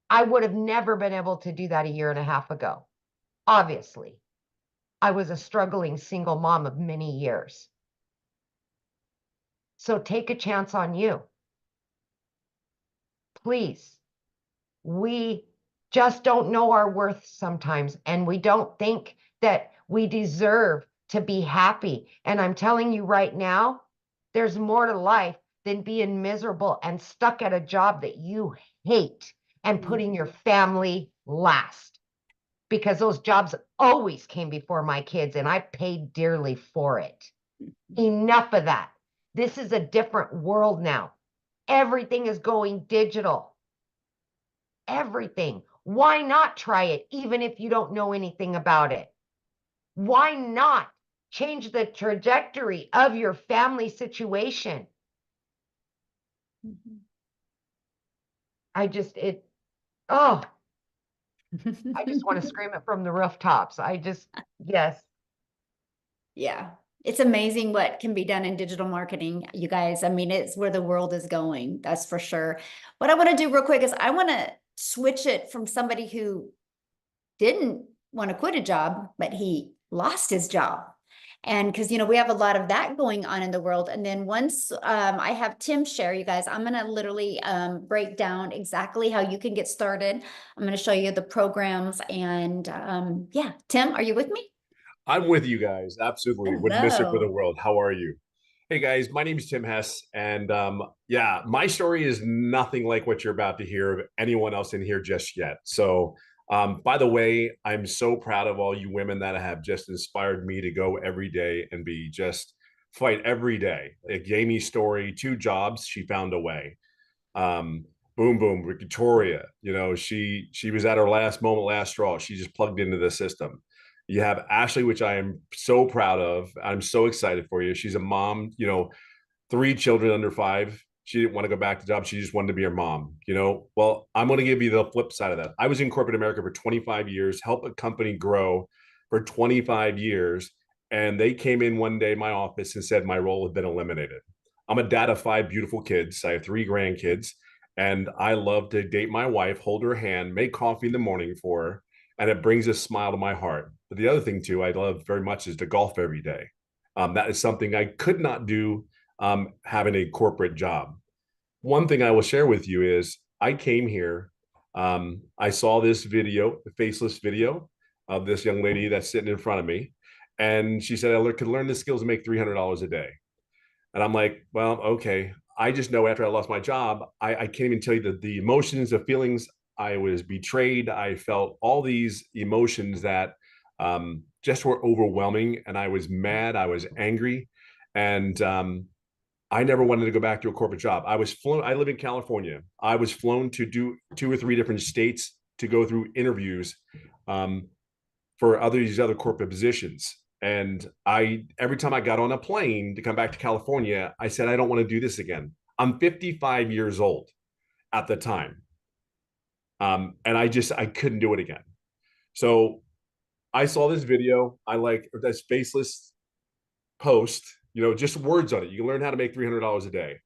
Speaker 4: I would have never been able to do that a year and a half ago. Obviously, I was a struggling single mom of many years. So take a chance on you. Please. We just don't know our worth sometimes, and we don't think that we deserve to be happy. And I'm telling you right now, there's more to life than being miserable and stuck at a job that you hate and putting your family last. because those jobs always came before my kids and I paid dearly for it. Enough of that. This is a different world now. Everything is going digital. Everything. Why not try it, even if you don't know anything about it? Why not change the trajectory of your family situation? I just want to scream it from the rooftops. Yes.
Speaker 1: Yeah. It's amazing what can be done in digital marketing, you guys. I mean, it's where the world is going. That's for sure. What I want to do real quick is I want to switch it from somebody who didn't want to quit a job, but he lost his job. And because, we have a lot of that going on in the world. And then once I have Tim share, you guys, I'm going to literally break down exactly how you can get started. I'm going to show you the programs. And yeah, Tim, are you with me?
Speaker 7: I'm with you guys. Absolutely. Wouldn't miss it for the
Speaker 1: Hello.
Speaker 7: world. How are you? Hey guys, my name is Tim Hess. And yeah, my story is nothing like what you're about to hear of anyone else in here just yet. So, by the way, I'm so proud of all you women that have just inspired me to go every day and be just fight every day. Like Jamie's story, 2 jobs, she found a way. Boom boom Victoria, she was at her last moment, last straw. She just plugged into the system. You have Ashley, which I am so proud of. I'm so excited for you. She's a mom, 3 children under 5. She didn't want to go back to job. She just wanted to be her mom. Well, I'm going to give you the flip side of that. I was in corporate America for 25 years, helped a company grow for 25 years. And they came in one day in my office and said my role had been eliminated. I'm a dad of 5 beautiful kids. I have 3 grandkids, and I love to date my wife, hold her hand, make coffee in the morning for her, and it brings a smile to my heart. But the other thing too, I love very much is to golf every day. That is something I could not do having a corporate job. One thing I will share with you is I came here. I saw this video, the faceless video of this young lady that's sitting in front of me. And she said, I could learn the skills and make $300 a day. And I'm like, well, okay. I just know after I lost my job, I can't even tell you the emotions, the feelings. I was betrayed. I felt all these emotions that just were overwhelming. And I was mad. I was angry. And I never wanted to go back to a corporate job. I was flown. I live in California. I was flown to do 2 or 3 different states to go through interviews for these other corporate positions. And every time I got on a plane to come back to California, I said, I don't want to do this again. I'm 55 years old at the time. And I couldn't do it again. So I saw this video. I like this faceless post, just words on it. You can learn how to make $300 a day.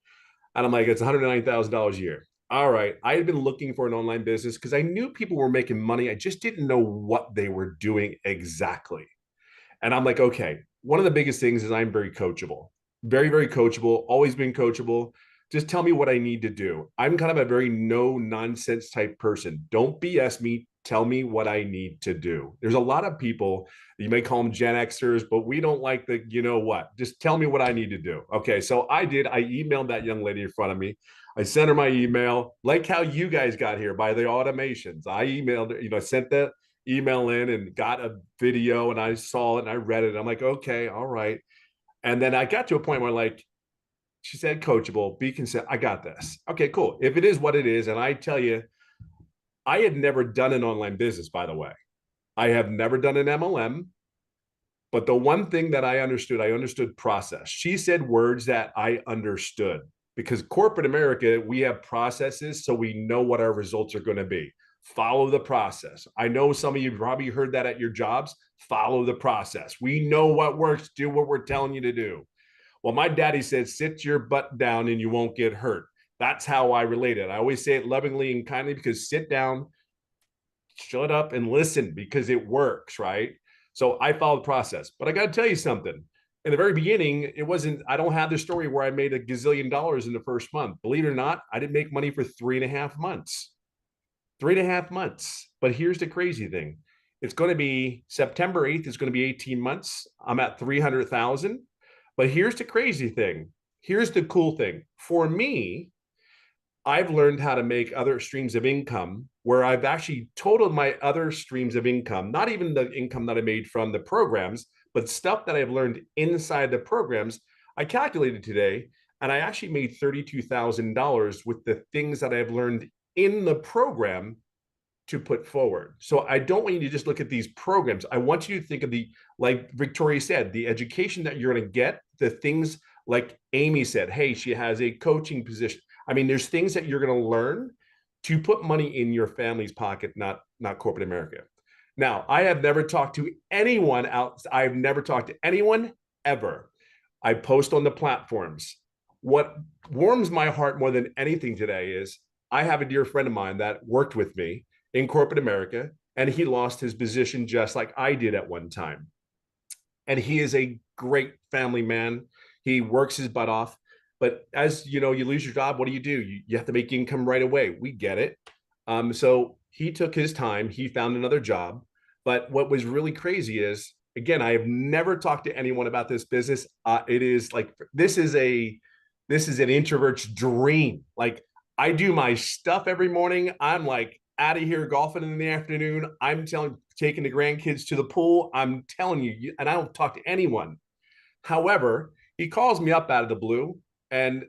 Speaker 7: And I'm like, it's $109,000 a year. All right. I had been looking for an online business because I knew people were making money. I just didn't know what they were doing exactly. And I'm like, okay, one of the biggest things is I'm very coachable, very, very coachable, always been coachable. Just tell me what I need to do. I'm kind of a very no nonsense type person. Don't BS me. Tell me what I need to do. There's a lot of people, you may call them Gen Xers, but we don't like the, what, just tell me what I need to do. Okay. So I emailed that young lady in front of me. I sent her my email, like how you guys got here by the automations. I emailed her, sent that email in and got a video, and I saw it and I read it. I'm like, okay, all right. And then I got to a point where she said, coachable, be consistent. I got this. Okay, cool. If it is what it is, and I tell you, I had never done an online business, by the way. I have never done an MLM. But the one thing that I understood process. She said words that I understood, because corporate America, we have processes, so we know what our results are going to be. Follow the process. I know some of you probably heard that at your jobs. Follow the process. We know what works. Do what we're telling you to do. Well, my daddy said, sit your butt down and you won't get hurt. That's how I relate it. I always say it lovingly and kindly, because sit down, shut up and listen, because it works, right? So I followed the process. But I got to tell you something. In the very beginning, I don't have the story where I made $1 gazillion in the first month. Believe it or not, I didn't make money for 3.5 months. 3.5 months. But here's the crazy thing. It's going to be September 8th. It's going to be 18 months. I'm at 300,000. But here's the crazy thing. Here's the cool thing. For me, I've learned how to make other streams of income where I've actually totaled my other streams of income, not even the income that I made from the programs, but stuff that I've learned inside the programs. I calculated today, and I actually made $32,000 with the things that I've learned in the program to put forward. So I don't want you to just look at these programs. I want you to think of the, like Victoria said, the education that you're going to get, the things like Amy said, hey, she has a coaching position. I mean, there's things that you're going to learn to put money in your family's pocket, not corporate America. Now, I have never talked to anyone else. I've never talked to anyone ever. I post on the platforms. What warms my heart more than anything today is I have a dear friend of mine that worked with me in corporate America, and he lost his position just like I did at one time. And he is a great family man. He works his butt off. But as you know, you lose your job, what do? You have to make income right away. We get it. So he took his time. He found another job. But what was really crazy is, again, I have never talked to anyone about this business. It is like this is an introvert's dream. Like I do my stuff every morning. I'm like out of here golfing in the afternoon. Taking the grandkids to the pool. I'm telling you, and I don't talk to anyone. However, he calls me up out of the blue, and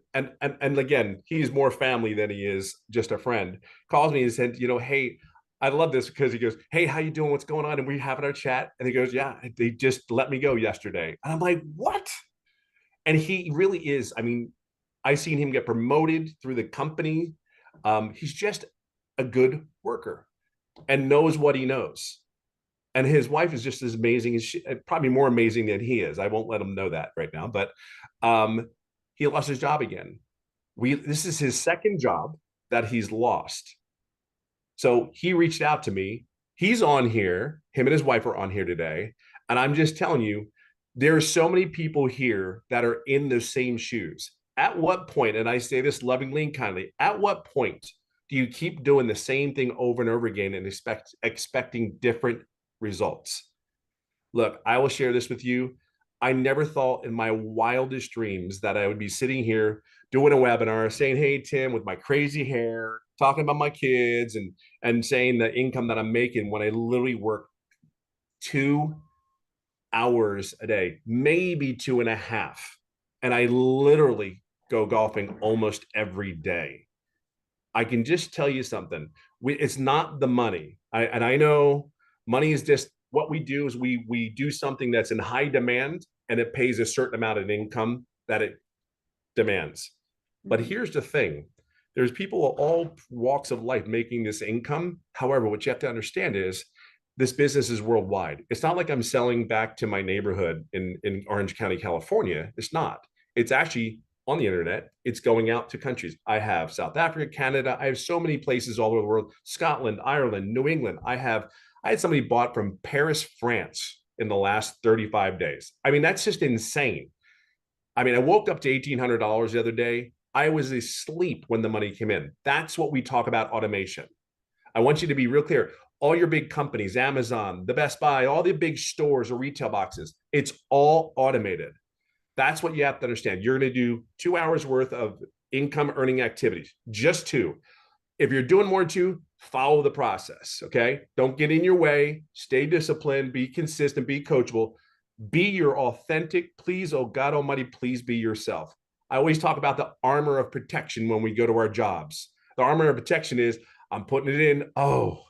Speaker 7: again, he's more family than he is just a friend. Calls me and said, hey, I love this because he goes, hey, how you doing? What's going on? And we having our chat, and he goes, yeah, they just let me go yesterday. And I'm like, what? And he really is. I mean, I seen him get promoted through the company. He's just a good worker and knows what he knows. And his wife is just as amazing as probably more amazing than he is. I won't let him know that right now, but he lost his job again. This is his second job that he's lost. So he reached out to me. He's on here. Him and his wife are on here today. And I'm just telling you, there are so many people here that are in those same shoes. At what point, and I say this lovingly and kindly, at what point do you keep doing the same thing over and over again and expecting different results? Look, I will share this with you. I never thought in my wildest dreams that I would be sitting here doing a webinar saying, hey, Tim, with my crazy hair, talking about my kids and saying the income that I'm making when I literally work 2 hours a day, maybe 2.5. And I literally go golfing almost every day. I can just tell you something. It's not the money. I know money is just what we do is we do something that's in high demand and it pays a certain amount of income that it demands. But here's the thing. There's people of all walks of life making this income. However, what you have to understand is this business is worldwide. It's not like I'm selling back to my neighborhood in Orange County, California. It's not. It's actually on the internet. It's going out to countries. I have South Africa, Canada. I have so many places all over the world. Scotland, Ireland, New England. I had somebody bought from Paris, France in the last 35 days. I mean, that's just insane. I mean, I woke up to $1,800 the other day. I was asleep when the money came in. That's what we talk about automation. I want you to be real clear. All your big companies, Amazon, the Best Buy, all the big stores or retail boxes, it's all automated. That's what you have to understand. You're going to do 2 hours worth of income earning activities, just 2. If you're doing more than 2, follow the process. Okay. Don't get in your way, stay disciplined, be consistent, be coachable, be your authentic. Please, oh God Almighty, please be yourself. I always talk about the armor of protection when we go to our jobs. The armor of protection is I'm putting it in. Oh,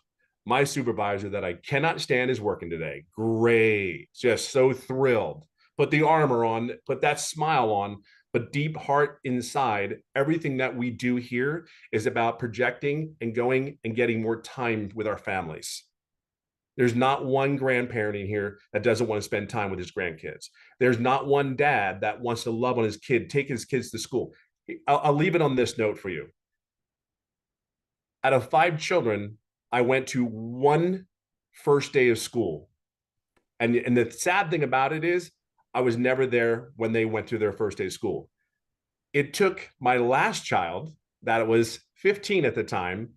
Speaker 7: my supervisor that I cannot stand is working today. Great. Just so thrilled. Put the armor on, put that smile on, but deep heart inside, everything that we do here is about projecting and going and getting more time with our families. There's not one grandparent in here that doesn't want to spend time with his grandkids. There's not one dad that wants to love on his kid, take his kids to school. I'll leave it on this note for you. Out of 5 children, I went to 1 first day of school. And the sad thing about it is I was never there when they went to their first day of school. It took my last child, that was 15 at the time,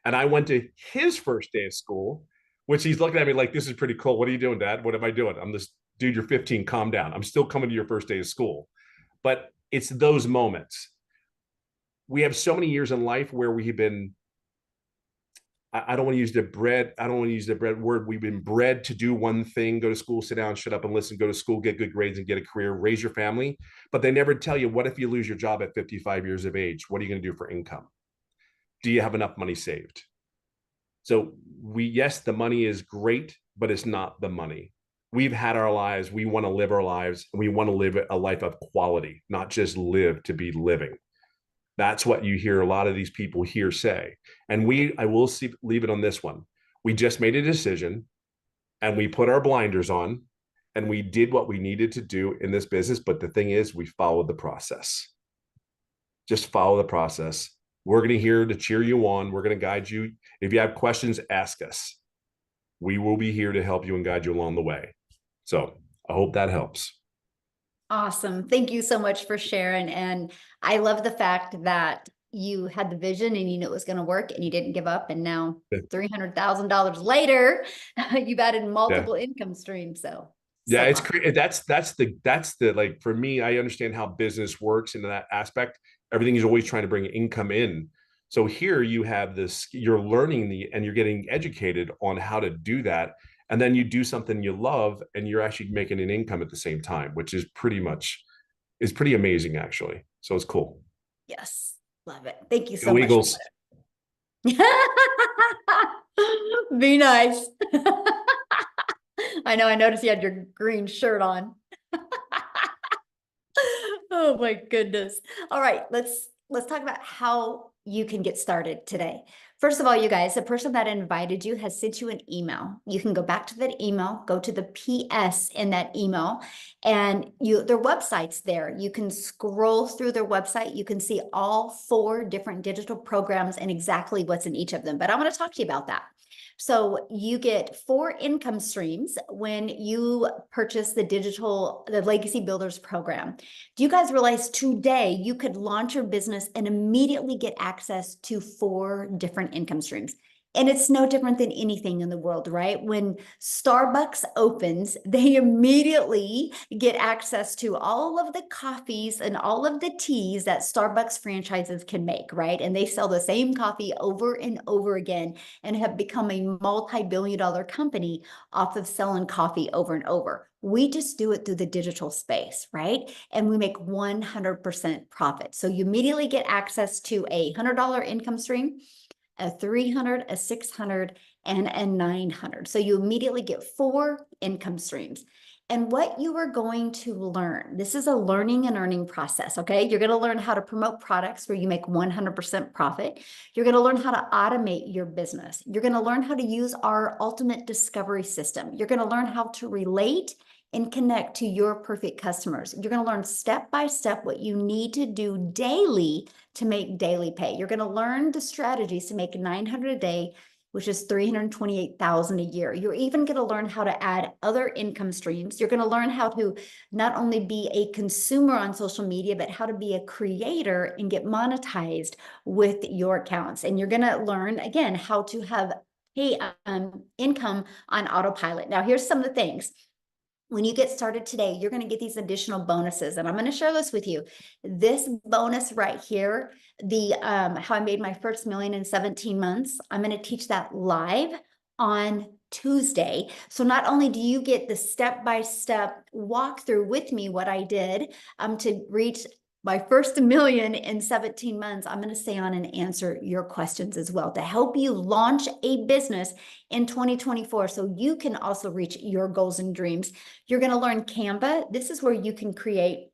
Speaker 7: and I went to his first day of school, which he's looking at me like, this is pretty cool. What are you doing, Dad? What am I doing? I'm this dude, you're 15, calm down. I'm still coming to your first day of school. But it's those moments. We have so many years in life where we have been I don't want to use the bread. I don't want to use the bread word. We've been bred to do one thing, go to school, sit down, shut up and listen, go to school, get good grades and get a career, raise your family. But they never tell you, what if you lose your job at 55 years of age? What are you going to do for income? Do you have enough money saved? So yes, the money is great, but it's not the money. We've had our lives. We want to live our lives, and we want to live a life of quality, not just live to be living. That's what you hear a lot of these people here say. And I will leave it on this one. We just made a decision and we put our blinders on and we did what we needed to do in this business. But the thing is, we followed the process. Just follow the process. We're going to here to cheer you on. We're going to guide you. If you have questions, ask us. We will be here to help you and guide you along the way. So I hope that helps.
Speaker 1: Awesome. Thank you so much for sharing. And I love the fact that you had the vision and you knew it was going to work and you didn't give up. And now $300,000 later, you've added multiple income streams. So
Speaker 7: yeah, it's
Speaker 1: awesome.
Speaker 7: great. That's the like, for me, I understand how business works in that aspect. Everything is always trying to bring income in. So here you have this, you're learning and you're getting educated on how to do that. And then you do something you love and you're actually making an income at the same time, which is pretty amazing actually. So it's cool.
Speaker 1: Yes. Love it. Thank you so
Speaker 7: Go
Speaker 1: much.
Speaker 7: Eagles.
Speaker 1: Be nice. I noticed you had your green shirt on. Oh my goodness. All right, let's talk about how you can get started today. First of all, you guys, the person that invited you has sent you an email. You can go back to that email, go to the PS in that email, and their website's there. You can scroll through their website. You can see all 4 different digital programs and exactly what's in each of them. But I want to talk to you about that. So you get 4 income streams when you purchase the Legacy Builders program. Do you guys realize today you could launch your business and immediately get access to 4 different income streams? And it's no different than anything in the world, right? When Starbucks opens, they immediately get access to all of the coffees and all of the teas that Starbucks franchises can make, right? And they sell the same coffee over and over again and have become a multi-billion-dollar company off of selling coffee over and over. We just do it through the digital space, right? And we make 100% profit. So you immediately get access to a $100 income stream, a 300, a 600, and a 900. So you immediately get 4 income streams. And what you are going to learn, this is a learning and earning process, okay? You're going to learn how to promote products where you make 100% profit. You're going to learn how to automate your business. You're going to learn how to use our ultimate discovery system. You're going to learn how to relate and connect to your perfect customers. You're going to learn step by step what you need to do daily to make daily pay. You're going to learn the strategies to make 900 a day, which is 328,000 a year. You're even going to learn how to add other income streams. You're going to learn how to not only be a consumer on social media, but how to be a creator and get monetized with your accounts. And you're going to learn, again, how to have income on autopilot. Now, here's some of the things. When you get started today, you're going to get these additional bonuses, and I'm going to share this with you. This bonus right here, the how I made my first million in 17 months, I'm going to teach that live on Tuesday. So not only do you get the step-by-step walkthrough with me, what I did to reach my first million in 17 months, I'm going to stay on and answer your questions as well to help you launch a business in 2024 so you can also reach your goals and dreams. You're going to learn Canva. This is where you can create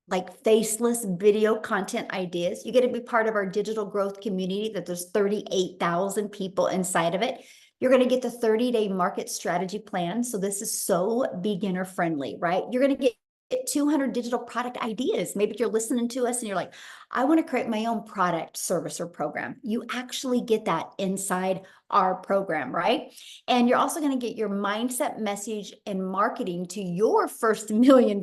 Speaker 1: like faceless video content ideas. You get to be part of our digital growth community that there's 38,000 people inside of it. You're going to get the 30-day market strategy plan. So this is so beginner friendly, right? You're going to get 200 digital product ideas. Maybe you're listening to us and you're like, I want to create my own product, service, or program. You actually get that inside our program, right? And you're also going to get your mindset, message, and marketing to your first $1 million.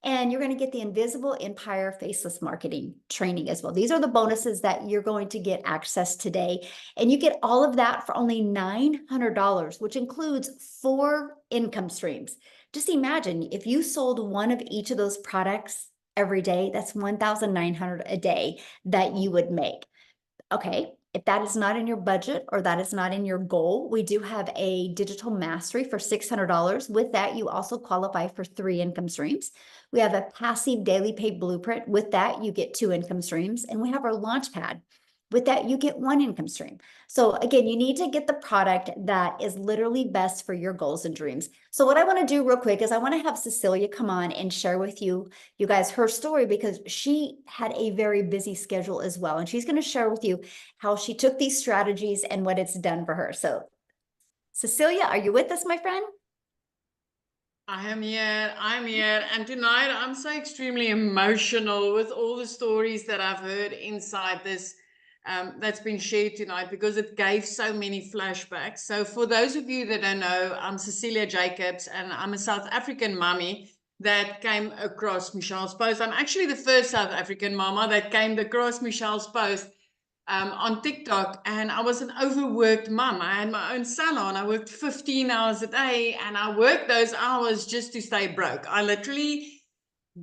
Speaker 1: And you're going to get the Invisible Empire Faceless Marketing training as well. These are the bonuses that you're going to get access today. And you get all of that for only $900, which includes 4 income streams. Just imagine if you sold one of each of those products every day, that's $1,900 a day that you would make. Okay, If that is not in your budget or that is not in your goal, we do have a digital mastery for $600. With that, you also qualify for 3 income streams. We have a passive daily pay blueprint. With that, you get 2 income streams. And we have our launch pad. With that, you get 1 income stream. So again, you need to get the product that is literally best for your goals and dreams. So what I want to do real quick is I want to have Cecilia come on and share with you guys her story, because she had a very busy schedule as well. And she's going to share with you how she took these strategies and what it's done for her. So Cecilia, are you with us, my friend?
Speaker 8: I am here. I'm here. And tonight I'm so extremely emotional with all the stories that I've heard inside this that's been shared tonight, because it gave so many flashbacks. So for those of you that don't know, I'm Cecilia Jacobs, and I'm a South African mommy that came across Michelle's post. I'm actually the first South African mama that came across Michelle's post on TikTok, and I was an overworked mum. I had my own salon. I worked 15 hours a day, and I worked those hours just to stay broke. I literally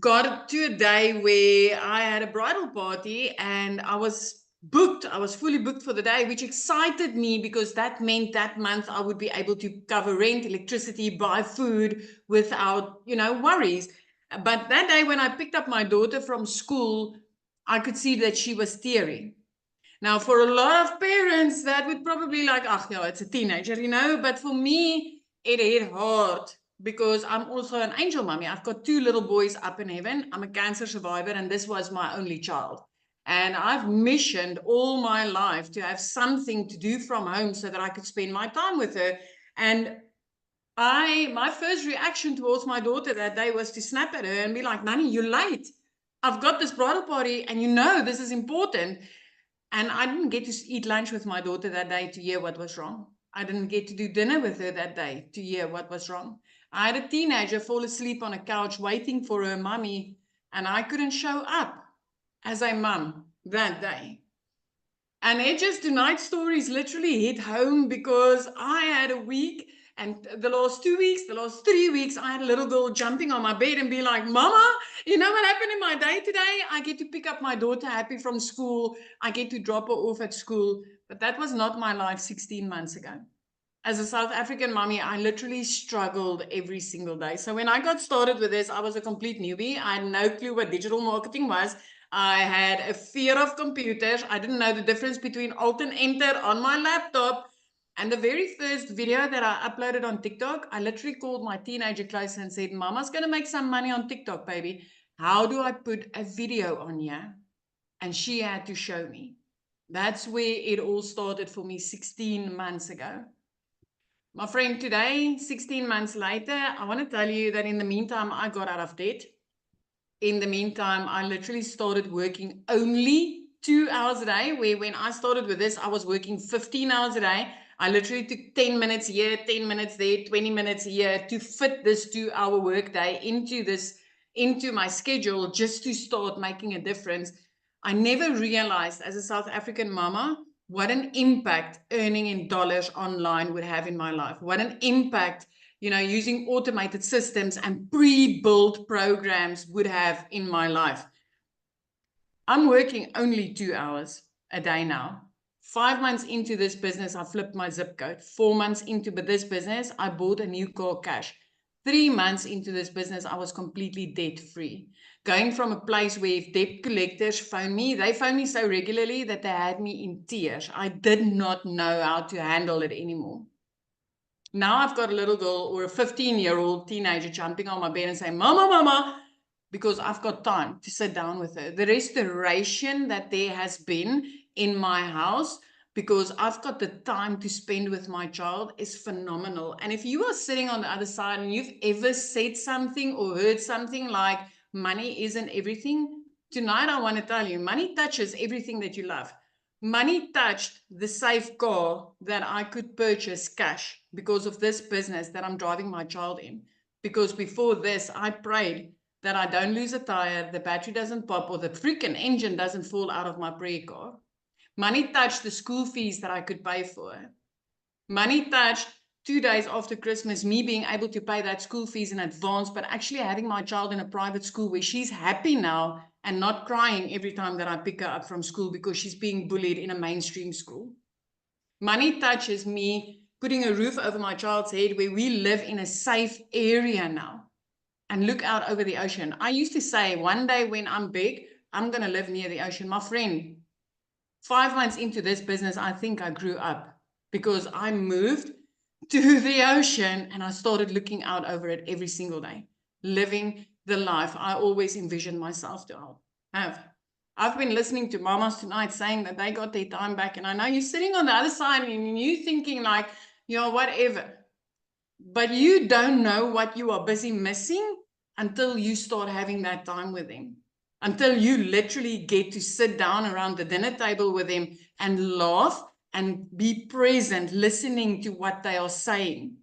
Speaker 8: got to a day where I had a bridal party and I was booked. I was fully booked for the day, which excited me because that meant that month I would be able to cover rent, electricity, buy food without, worries. But that day when I picked up my daughter from school, I could see that she was teary. Now, for a lot of parents, that would probably like, yeah, it's a teenager, but for me, it hit hard because I'm also an angel mommy. I've got 2 little boys up in heaven. I'm a cancer survivor, and this was my only child. And I've missioned all my life to have something to do from home so that I could spend my time with her. And my first reaction towards my daughter that day was to snap at her and be like, Nanny, you're late. I've got this bridal party and this is important. And I didn't get to eat lunch with my daughter that day to hear what was wrong. I didn't get to do dinner with her that day to hear what was wrong. I had a teenager fall asleep on a couch waiting for her mommy, and I couldn't show up as a mum that day. And tonight's stories literally hit home because I had a week, and the last 2 weeks, the last 3 weeks, I had a little girl jumping on my bed and be like, Mama, you know what happened in my day today? I get to pick up my daughter happy from school. I get to drop her off at school. But that was not my life 16 months ago. As a South African mommy, I literally struggled every single day. So when I got started with this, I was a complete newbie. I had no clue what digital marketing was. I had a fear of computers. I didn't know the difference between Alt and Enter on my laptop. And the very first video that I uploaded on TikTok, I literally called my teenager close and said, Mama's going to make some money on TikTok, baby. How do I put a video on here? And she had to show me. That's where it all started for me 16 months ago. My friend, today, 16 months later, I want to tell you that in the meantime, I got out of debt. In the meantime, I literally started working only 2 hours a day, where when I started with this, I was working 15 hours a day. I literally took 10 minutes here, 10 minutes there, 20 minutes here to fit this 2-hour workday into my schedule just to start making a difference. I never realized as a South African mama what an impact earning in dollars online would have in my life. What an impact, using automated systems and pre-built programs would have in my life. I'm working only 2 hours a day now. 5 months into this business, I flipped my zip code. 4 months into this business, I bought a new car cash. 3 months into this business, I was completely debt-free. Going from a place where if debt collectors phone me, they phone me so regularly that they had me in tears. I did not know how to handle it anymore. Now I've got a little girl or a 15-year-old teenager jumping on my bed and saying, Mama, Mama, because I've got time to sit down with her. The restoration that there has been in my house because I've got the time to spend with my child is phenomenal. And if you are sitting on the other side and you've ever said something or heard something like money isn't everything, tonight I want to tell you, money touches everything that you love. Money touched the safe car that I could purchase cash because of this business that I'm driving my child in. Because before this, I prayed that I don't lose a tire, the battery doesn't pop, or the freaking engine doesn't fall out of my prayer car. Money touched the school fees that I could pay for. Money touched 2 days after Christmas, me being able to pay that school fees in advance, but actually having my child in a private school where she's happy now and not crying every time that I pick her up from school because she's being bullied in a mainstream school. Money touches me putting a roof over my child's head where we live in a safe area now and look out over the ocean. I used to say, one day when I'm big, I'm going to live near the ocean. My friend, 5 months into this business, I think I grew up because I moved to the ocean and I started looking out over it every single day, living the life I always envisioned myself to have. I've been listening to mamas tonight saying that they got their time back, and I know you're sitting on the other side and you're thinking like, whatever. But you don't know what you are busy missing until you start having that time with them. Until you literally get to sit down around the dinner table with them and laugh and be present, listening to what they are saying.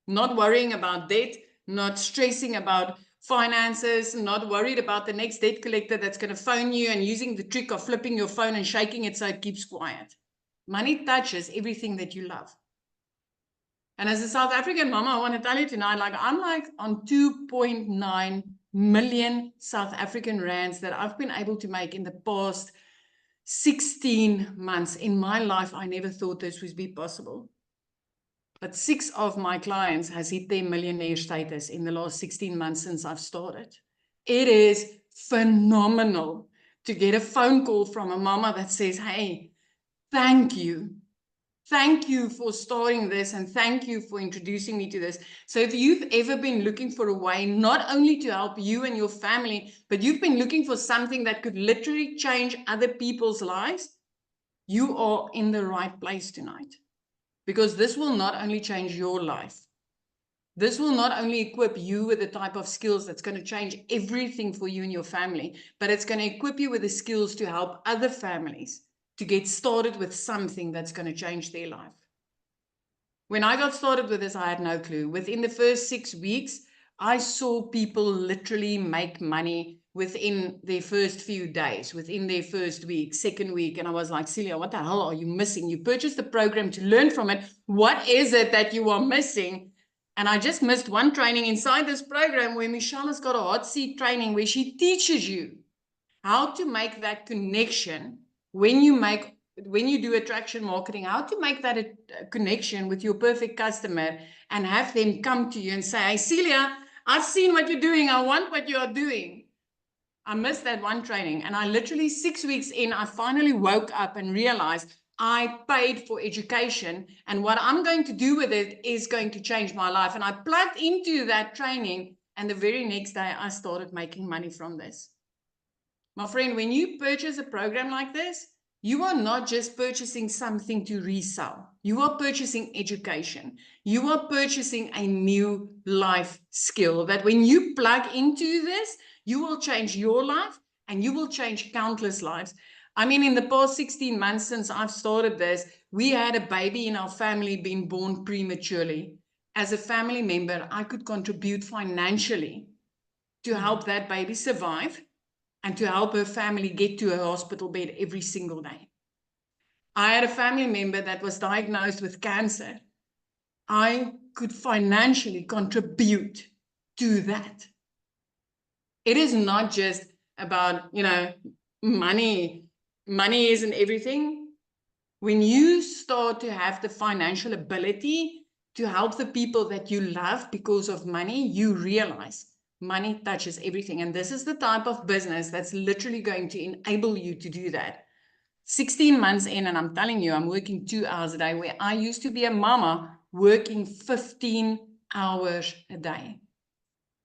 Speaker 8: Not worrying about debt, not stressing about finances, not worried about the next debt collector that's going to phone you and using the trick of flipping your phone and shaking it so it keeps quiet. Money touches everything that you love. And as a South African mama, I want to tell you tonight, I'm on 2.9 million South African rands that I've been able to make in the past 16 months. In my life, I never thought this would be possible. But 6 of my clients has hit their millionaire status in the last 16 months since I've started. It is phenomenal to get a phone call from a mama that says, hey, thank you. Thank you for starting this, and thank you for introducing me to this. So if you've ever been looking for a way not only to help you and your family, but you've been looking for something that could literally change other people's lives, you are in the right place tonight. Because this will not only change your life, this will not only equip you with the type of skills that's going to change everything for you and your family, but it's going to equip you with the skills to help other families to get started with something that's going to change their life. When I got started with this, I had no clue. Within the first 6 weeks, I saw people literally make money within their first few days, within their first week, second week. And I was like, Celia, what the hell are you missing? You purchased the program to learn from it. What is it that you are missing? And I just missed one training inside this program where Michelle has got a hot seat training where she teaches you how to make that connection when you do attraction marketing, how to make that a connection with your perfect customer and have them come to you and say, hey, Celia, I've seen what you're doing. I want what you are doing. I missed that one training. And I literally 6 weeks in, I finally woke up and realized I paid for education. And what I'm going to do with it is going to change my life. And I plugged into that training. And the very next day, I started making money from this. My friend, when you purchase a program like this, you are not just purchasing something to resell. You are purchasing education. You are purchasing a new life skill that when you plug into this, you will change your life and you will change countless lives. I mean, in the past 16 months since I've started this, we had a baby in our family being born prematurely. As a family member, I could contribute financially to help that baby survive and to help her family get to a hospital bed every single day. I had a family member that was diagnosed with cancer. I could financially contribute to that. It is not just about, money. Money isn't everything. When you start to have the financial ability to help the people that you love because of money, you realize money touches everything. And this is the type of business that's literally going to enable you to do that. 16 months in, and I'm telling you, I'm working 2 hours a day, where I used to be a mama working 15 hours a day.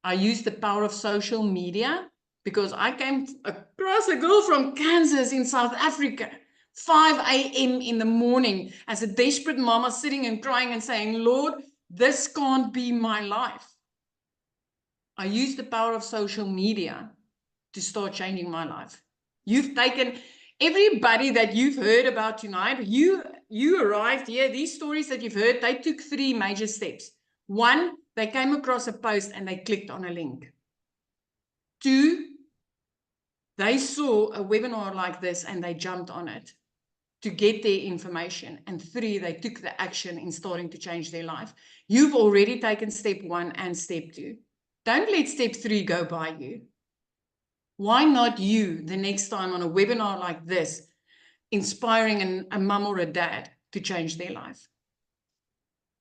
Speaker 8: I used the power of social media because I came across a girl from Kansas in South Africa, 5 a.m. in the morning, as a desperate mama sitting and crying and saying, Lord, this can't be my life. I used the power of social media to start changing my life. You've taken everybody that you've heard about tonight. You arrived here. These stories that you've heard, they took 3 major steps. 1, they came across a post and they clicked on a link. 2, they saw a webinar like this and they jumped on it. to get their information, and 3, they took the action in starting to change their life. You've already taken step 1 and step 2. Don't let step 3 go by you. Why not you the next time on a webinar like this, inspiring a mum or a dad to change their life?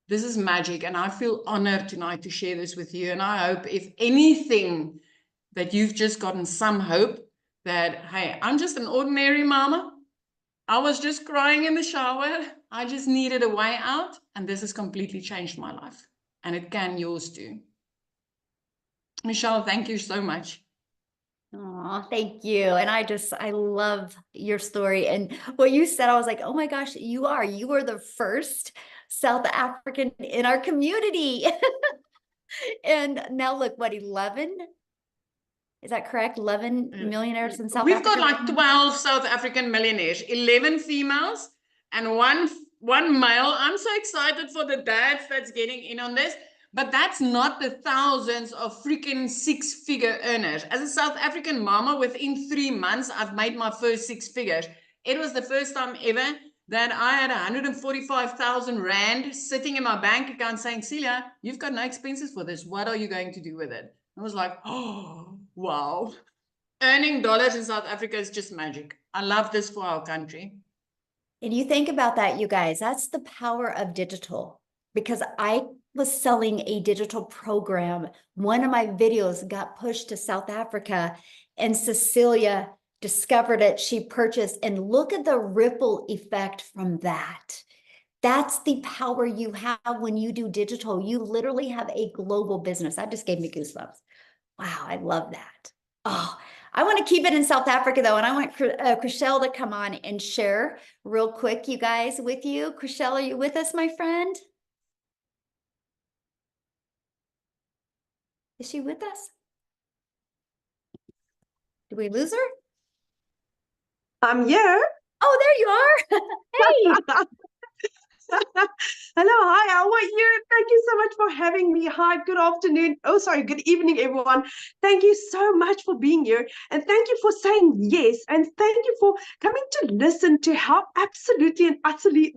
Speaker 8: This is magic, and I feel honored tonight to share this with you. And I hope, if anything, that you've just gotten some hope that, hey, I'm just an ordinary mama. I was just crying in the shower. I just needed a way out, and this has completely changed my life. And it can yours too. Michelle, thank you so much.
Speaker 1: Oh, thank you. And I love your story. And what you said, I was like, oh my gosh, you are the first South African in our community. And now look, what, 11? Is that correct? 11 millionaires in South
Speaker 8: We've
Speaker 1: Africa?
Speaker 8: got like 12 South African millionaires, 11 females and one male. I'm so excited for the dads that's getting in on this. But that's not the thousands of freaking 6-figure earners. As a South African mama, within 3 months, I've made my first 6 figures. It was the first time ever that I had 145,000 Rand sitting in my bank account saying, Celia, you've got no expenses for this. What are you going to do with it? I was like, oh, wow. Earning dollars in South Africa is just magic. I love this for our country.
Speaker 1: And you think about that, you guys, that's the power of digital. Because I was selling a digital program. One of my videos got pushed to South Africa, and Cecilia discovered it. She purchased, and look at the ripple effect from that. That's the power you have when you do digital. You literally have a global business. That just gave me goosebumps. Wow, I love that. Oh, I want to keep it in South Africa though, and I want Chriselle to come on and share real quick, you guys, with you. Chriselle, are you with us, my friend? Is she with us? Did we lose her?
Speaker 9: I'm here.
Speaker 1: Oh, there you are. Hey.
Speaker 9: Hello, hi, how are you? Thank you so much for having me. Hi, good afternoon. Oh, sorry, good evening, everyone. Thank you so much for being here. And thank you for saying yes. And thank you for coming to listen to how absolutely and utterly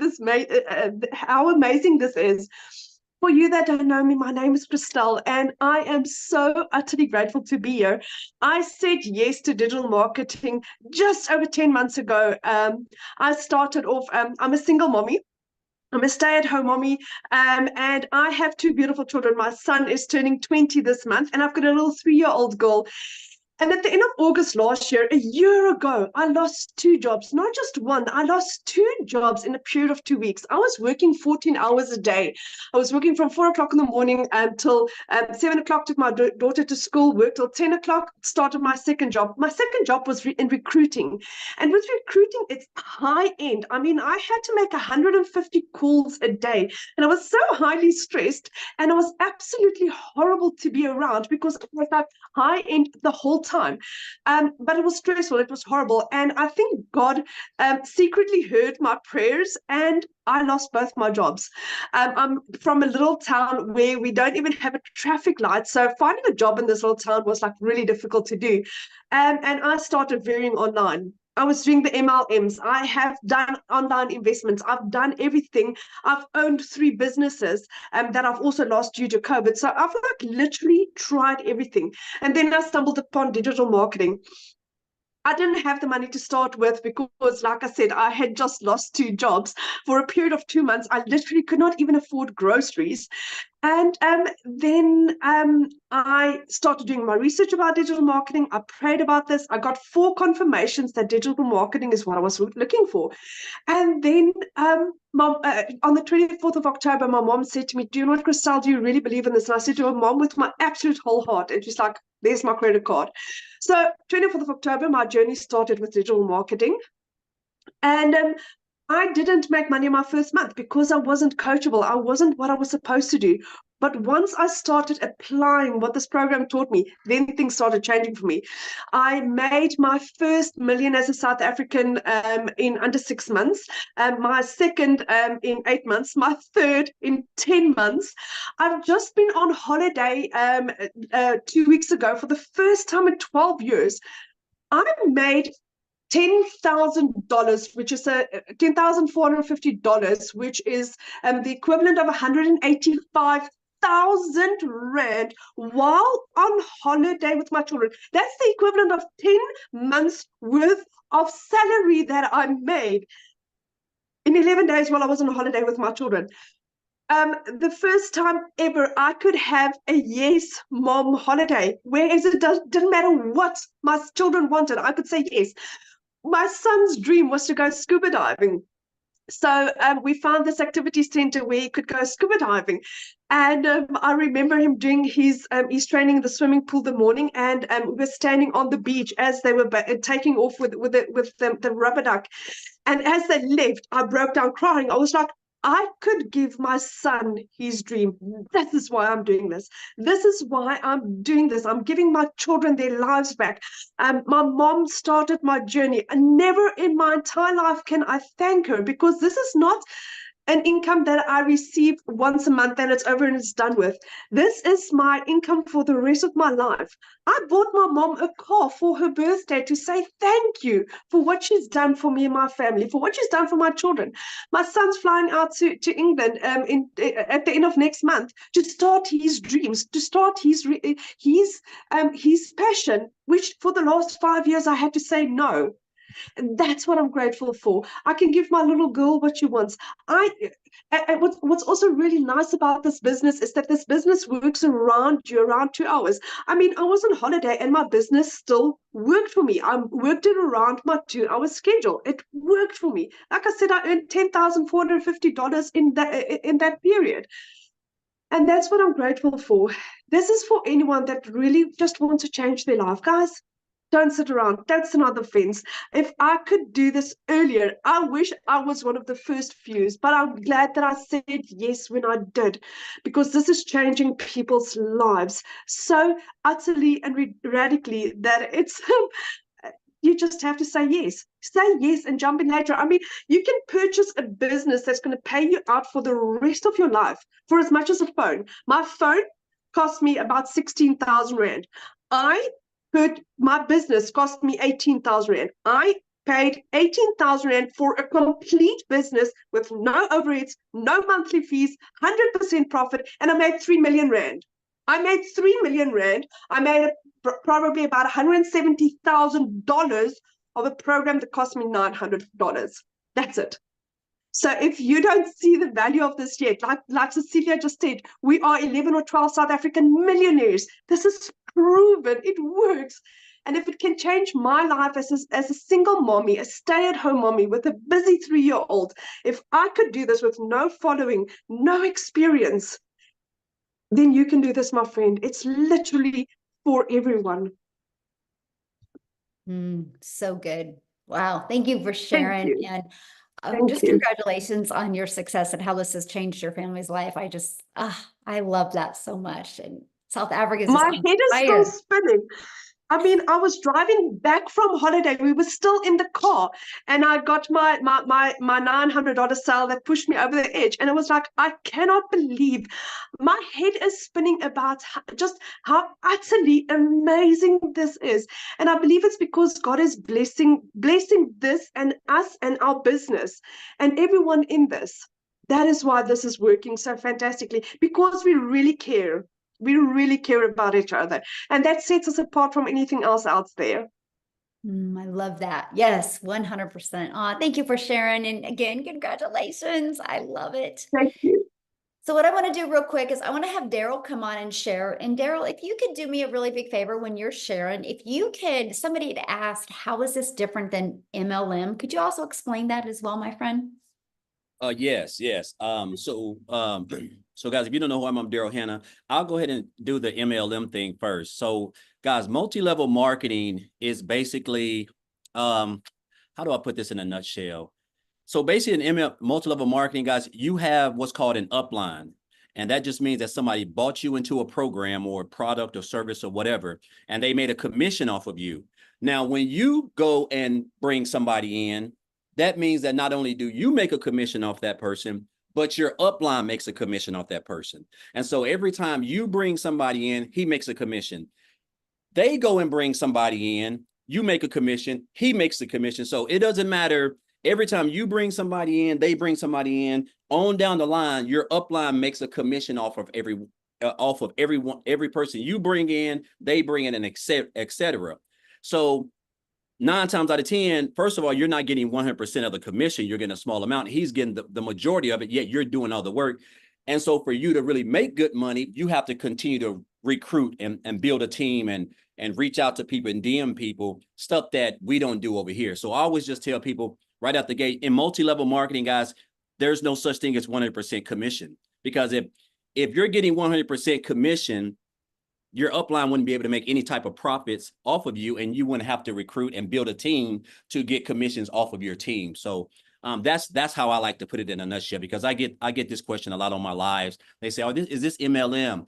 Speaker 9: how amazing this is. For you that don't know me, my name is Christelle, and I am so utterly grateful to be here. I said yes to digital marketing just over 10 months ago. I started off, I'm a single mommy. I'm a stay-at-home mommy, and I have 2 beautiful children. My son is turning 20 this month, and I've got a little 3-year-old girl. And at the end of August last year, a year ago, I lost 2 jobs, not just one. I lost 2 jobs in a period of 2 weeks. I was working 14 hours a day. I was working from 4 o'clock in the morning until 7 o'clock, took my daughter to school, worked till 10 o'clock, started my second job. My second job was in recruiting. And with recruiting, it's high end. I mean, I had to make 150 calls a day. And I was so highly stressed, and it was absolutely horrible to be around because it was like high end the whole time. But it was stressful, it was horrible, and I think God secretly heard my prayers, and I lost both my jobs. I'm from a little town where we don't even have a traffic light, so finding a job in this little town was like really difficult to do. And I started varying online. I was doing the MLMs. I have done online investments. I've done everything. I've owned 3 businesses that I've also lost due to COVID. So I've like literally tried everything. And then I stumbled upon digital marketing. I didn't have the money to start with because, like I said, I had just lost 2 jobs for a period of 2 months. I literally could not even afford groceries. And then I started doing my research about digital marketing. I prayed about this. I got 4 confirmations that digital marketing is what I was looking for. And then on the 24th of October, my mom said to me, do you know what, Christelle, do you really believe in this? And I said to her, Mom, with my absolute whole heart. And she's like, there's my credit card. So 24th of October, my journey started with digital marketing. And I didn't make money my first month because I wasn't coachable. I wasn't what I was supposed to do. But once I started applying what this program taught me, then things started changing for me. I made my first million as a South African in under 6 months, my second in 8 months, my third in 10 months. I've just been on holiday 2 weeks ago for the first time in 12 years. I made $10,000, which is $10,450, which is the equivalent of 185,000 rand while on holiday with my children. That's the equivalent of 10 months worth of salary that I made in 11 days while I was on holiday with my children. The first time ever I could have a yes, mom holiday, whereas it didn't matter what my children wanted, I could say yes. My son's dream was to go scuba diving. So we found this activity center where he could go scuba diving. And I remember him doing his training in the swimming pool the morning, and we were standing on the beach as they were taking off with the rubber duck. And as they left, I broke down crying. I was like, I could give my son his dream. This is why I'm doing this. This is why I'm doing this. I'm giving my children their lives back. My mom started my journey, and never in my entire life can I thank her, because this is not an income that I receive once a month and it's over and it's done with. This is my income for the rest of my life. I bought my mom a car for her birthday to say thank you for what she's done for me and my family, for what she's done for my children. My son's flying out to England at the end of next month to start his dreams, to start his passion, which for the last 5 years I had to say no. That's what I'm grateful for. I can give my little girl what she wants. What's also really nice about this business is that this business works around you, around 2 hours. I mean, I was on holiday and my business still worked for me. I worked it around my 2-hour schedule. It worked for me. Like I said, I earned $10,450 in that period. And that's what I'm grateful for. This is for anyone that really just wants to change their life, guys. Don't sit around. Don't sit on the fence. If I could do this earlier, I wish I was one of the first few, but I'm glad that I said yes when I did, because this is changing people's lives so utterly and radically that it's you just have to say yes. Say yes and jump in later. I mean, you can purchase a business that's going to pay you out for the rest of your life for as much as a phone. My phone cost me about 16,000 Rand. My business cost me 18,000 Rand. I paid 18,000 Rand for a complete business with no overheads, no monthly fees, 100% profit, and I made 3 million Rand. I made 3 million Rand. I made probably about $170,000 of a program that cost me $900. That's it. So if you don't see the value of this yet, like Cecilia just said, we are 11 or 12 South African millionaires. This is proven. It works. And if it can change my life as a single mommy, a stay-at-home mommy with a busy 3-year-old, if I could do this with no following, no experience, then you can do this, my friend. It's literally for everyone.
Speaker 1: So good. Wow. Thank you for sharing. And just
Speaker 9: you.
Speaker 1: congratulations on your success and how this has changed your family's life. I love that so much. And South Africa is
Speaker 9: my head is still spinning. I mean, I was driving back from holiday. We were still in the car, and I got my $900 sale that pushed me over the edge. And it was like, I cannot believe my head is spinning about just how utterly amazing this is. And I believe it's because God is blessing this and us and our business and everyone in this. That is why this is working so fantastically, because we really care. We really care about each other. And that sets us apart from anything else out there.
Speaker 1: I love that. Yes, 100%. Thank you for sharing. And again, congratulations. I love it.
Speaker 9: Thank you.
Speaker 1: So what I want to do real quick is I want to have Daryl come on and share. And Daryl, if you could do me a really big favor when you're sharing, somebody had asked, how is this different than MLM? Could you also explain that as well, my friend?
Speaker 10: Yes. So guys, if you don't know who I'm Daryl Hannah. I'll go ahead and do the MLM thing first. So guys, multi-level marketing is basically, how do I put this in a nutshell? So basically in multi-level marketing, guys, you have what's called an upline. And that just means that somebody bought you into a program or a product or service or whatever, and they made a commission off of you. Now, when you go and bring somebody in, that means that not only do you make a commission off that person, but your upline makes a commission off that person. And so every time you bring somebody in, he makes a commission. They go and bring somebody in, you make a commission, he makes the commission. So it doesn't matter. Every time you bring somebody in, they bring somebody in, on down the line, your upline makes a commission off of every person you bring in, they bring in, and et cetera. So 9 times out of 10, first of all, you're not getting 100% of the commission. You're getting a small amount. He's getting the majority of it, yet you're doing all the work. And so for you to really make good money, you have to continue to recruit and build a team and reach out to people and DM people, stuff that we don't do over here. So I always just tell people right out the gate, in multi-level marketing, guys, there's no such thing as 100% commission. Because if you're getting 100% commission, your upline wouldn't be able to make any type of profits off of you, and you wouldn't have to recruit and build a team to get commissions off of your team. So that's how I like to put it in a nutshell, because I get this question a lot on my lives. They say, "Oh, is this MLM?"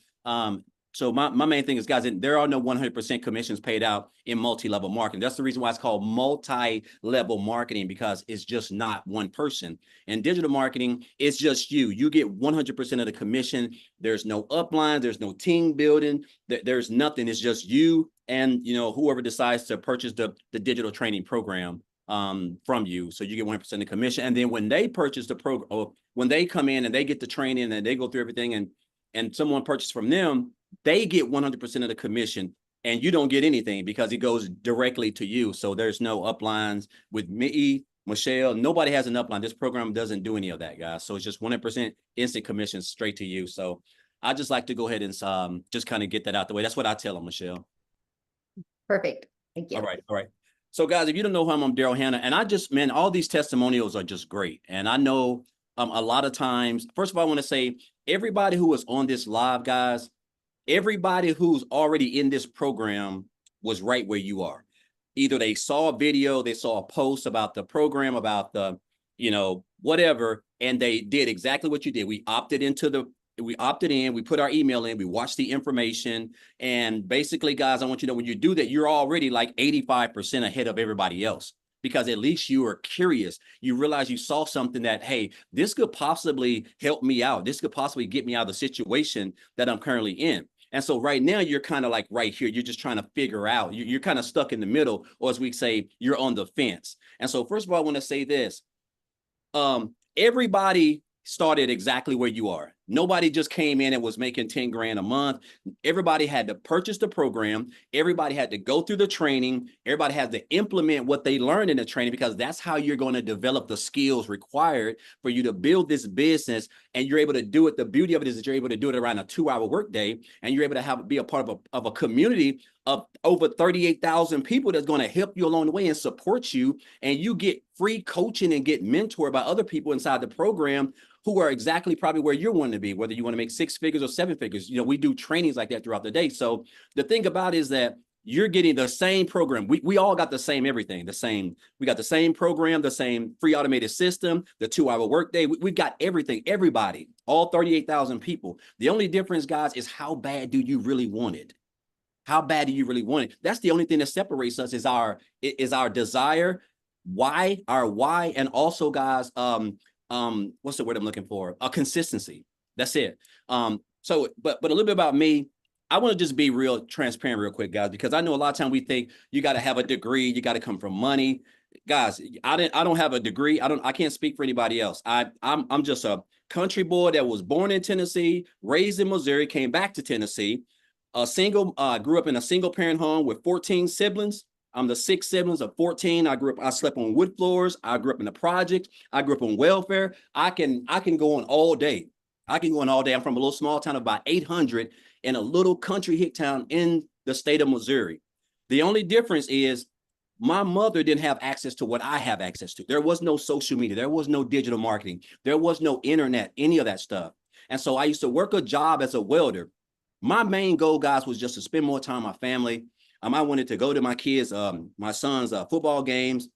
Speaker 10: So my main thing is, guys, there are no 100% commissions paid out in multi-level marketing. That's the reason why it's called multi-level marketing, because it's just not one person. In digital marketing, it's just you. You get 100% of the commission. There's no upline. There's no team building. There's nothing. It's just you and whoever decides to purchase the digital training program from you. So you get 100% of the commission. And then when they purchase the program, or when they come in and they get the training and they go through everything, and someone purchases from them, they get 100% of the commission, and you don't get anything because it goes directly to you. So there's no uplines with me, Michelle. Nobody has an upline. This program doesn't do any of that, guys. So it's just 100% instant commission straight to you. So I just like to go ahead and just kind of get that out the way. That's what I tell them, Michelle.
Speaker 1: Perfect. Thank you.
Speaker 10: All right. So guys, if you don't know who I'm Daryl Hannah, and all these testimonials are just great. And I know a lot of times, first of all, I want to say everybody who is on this live, guys, everybody who's already in this program was right where you are. Either they saw a video, they saw a post about the program, about the, whatever, and they did exactly what you did. We opted in, we put our email in, we watched the information. And basically, guys, I want you to know, when you do that, you're already like 85% ahead of everybody else, because at least you are curious. You realize you saw something that, hey, this could possibly help me out. This could possibly get me out of the situation that I'm currently in. And so right now, you're kind of like right here. You're just trying to figure out. You're kind of stuck in the middle, or as we say, you're on the fence. And so first of all, I want to say this. Everybody started exactly where you are. Nobody just came in and was making 10 grand a month. Everybody had to purchase the program. Everybody had to go through the training. Everybody had to implement what they learned in the training, because that's how you're going to develop the skills required for you to build this business. And you're able to do it. The beauty of it is that you're able to do it around a 2-hour workday, and you're able to be a part of a community of over 38,000 people that's going to help you along the way and support you. And you get free coaching and get mentored by other people inside the program who are exactly probably where you're wanting to be, whether you want to make 6 figures or 7 figures. We do trainings like that throughout the day. So the thing about it is that you're getting the same program. We all got the same everything, we got the same program, the same free automated system, the 2-hour workday. We've got everything, everybody, all 38,000 people. The only difference, guys, is how bad do you really want it? How bad do you really want it? That's the only thing that separates us, is our desire, our why, and also, guys, what's the word I'm looking for? A consistency. That's it. So, but a little bit about me. I want to just be real transparent real quick, guys, because I know a lot of time we think you got to have a degree, you got to come from money. Guys, I don't have a degree. I can't speak for anybody else. I'm just a country boy that was born in Tennessee, raised in Missouri, came back to Tennessee, grew up in a single parent home with 14 siblings. I'm the 6th siblings of 14. I slept on wood floors. I grew up in the projects. I grew up on welfare. I can go on all day. I'm from a little small town of about 800 in a little country hick town in the state of Missouri. The only difference is my mother didn't have access to what I have access to. There was no social media. There was no digital marketing. There was no internet, any of that stuff. And so I used to work a job as a welder. My main goal, guys, was just to spend more time with my family. I wanted to go to my kids, my son's football games.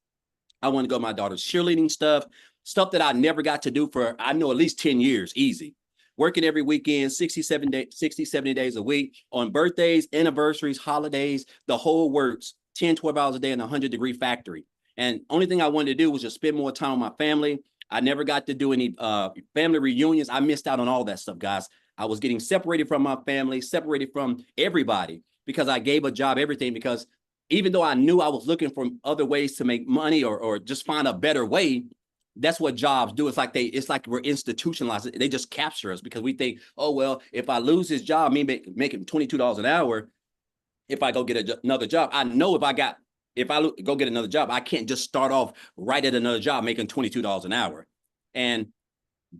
Speaker 10: I wanted to go to my daughter's cheerleading stuff that I never got to do for, I know, at least 10 years, easy. Working every weekend, 60, 70 days a week, on birthdays, anniversaries, holidays, the whole works, 10, 12 hours a day in a 100-degree factory. And only thing I wanted to do was just spend more time with my family. I never got to do any family reunions. I missed out on all that stuff, guys. I was getting separated from my family, separated from everybody, because I gave a job everything, because even though I knew I was looking for other ways to make money or just find a better way, that's what jobs do. It's like we're institutionalized. They just capture us because we think, oh, well, if I lose this job, me making $22 an hour, if I go get another job, I know if I go get another job, I can't just start off right at another job making $22 an hour.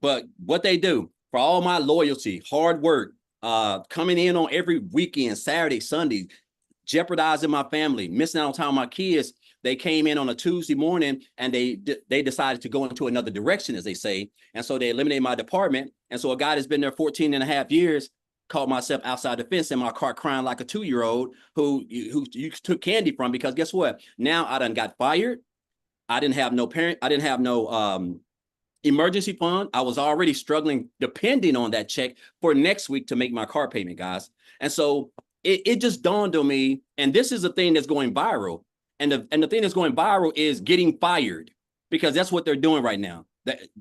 Speaker 10: But what they do for all my loyalty, hard work, coming in on every weekend, Saturday, Sunday, jeopardizing my family, missing out on time with my kids, they came in on a Tuesday morning and they decided to go into another direction, as they say. And so they eliminated my department. And so a guy that's been there 14 and a half years caught myself outside the fence in my car crying like a 2-year-old who you took candy from, because guess what? Now I done got fired. I didn't have no parent. I didn't have no emergency fund. I was already struggling depending on that check for next week to make my car payment, guys. And so it just dawned on me, and this is a thing that's going viral. And the thing that's going viral is getting fired, because that's what they're doing right now.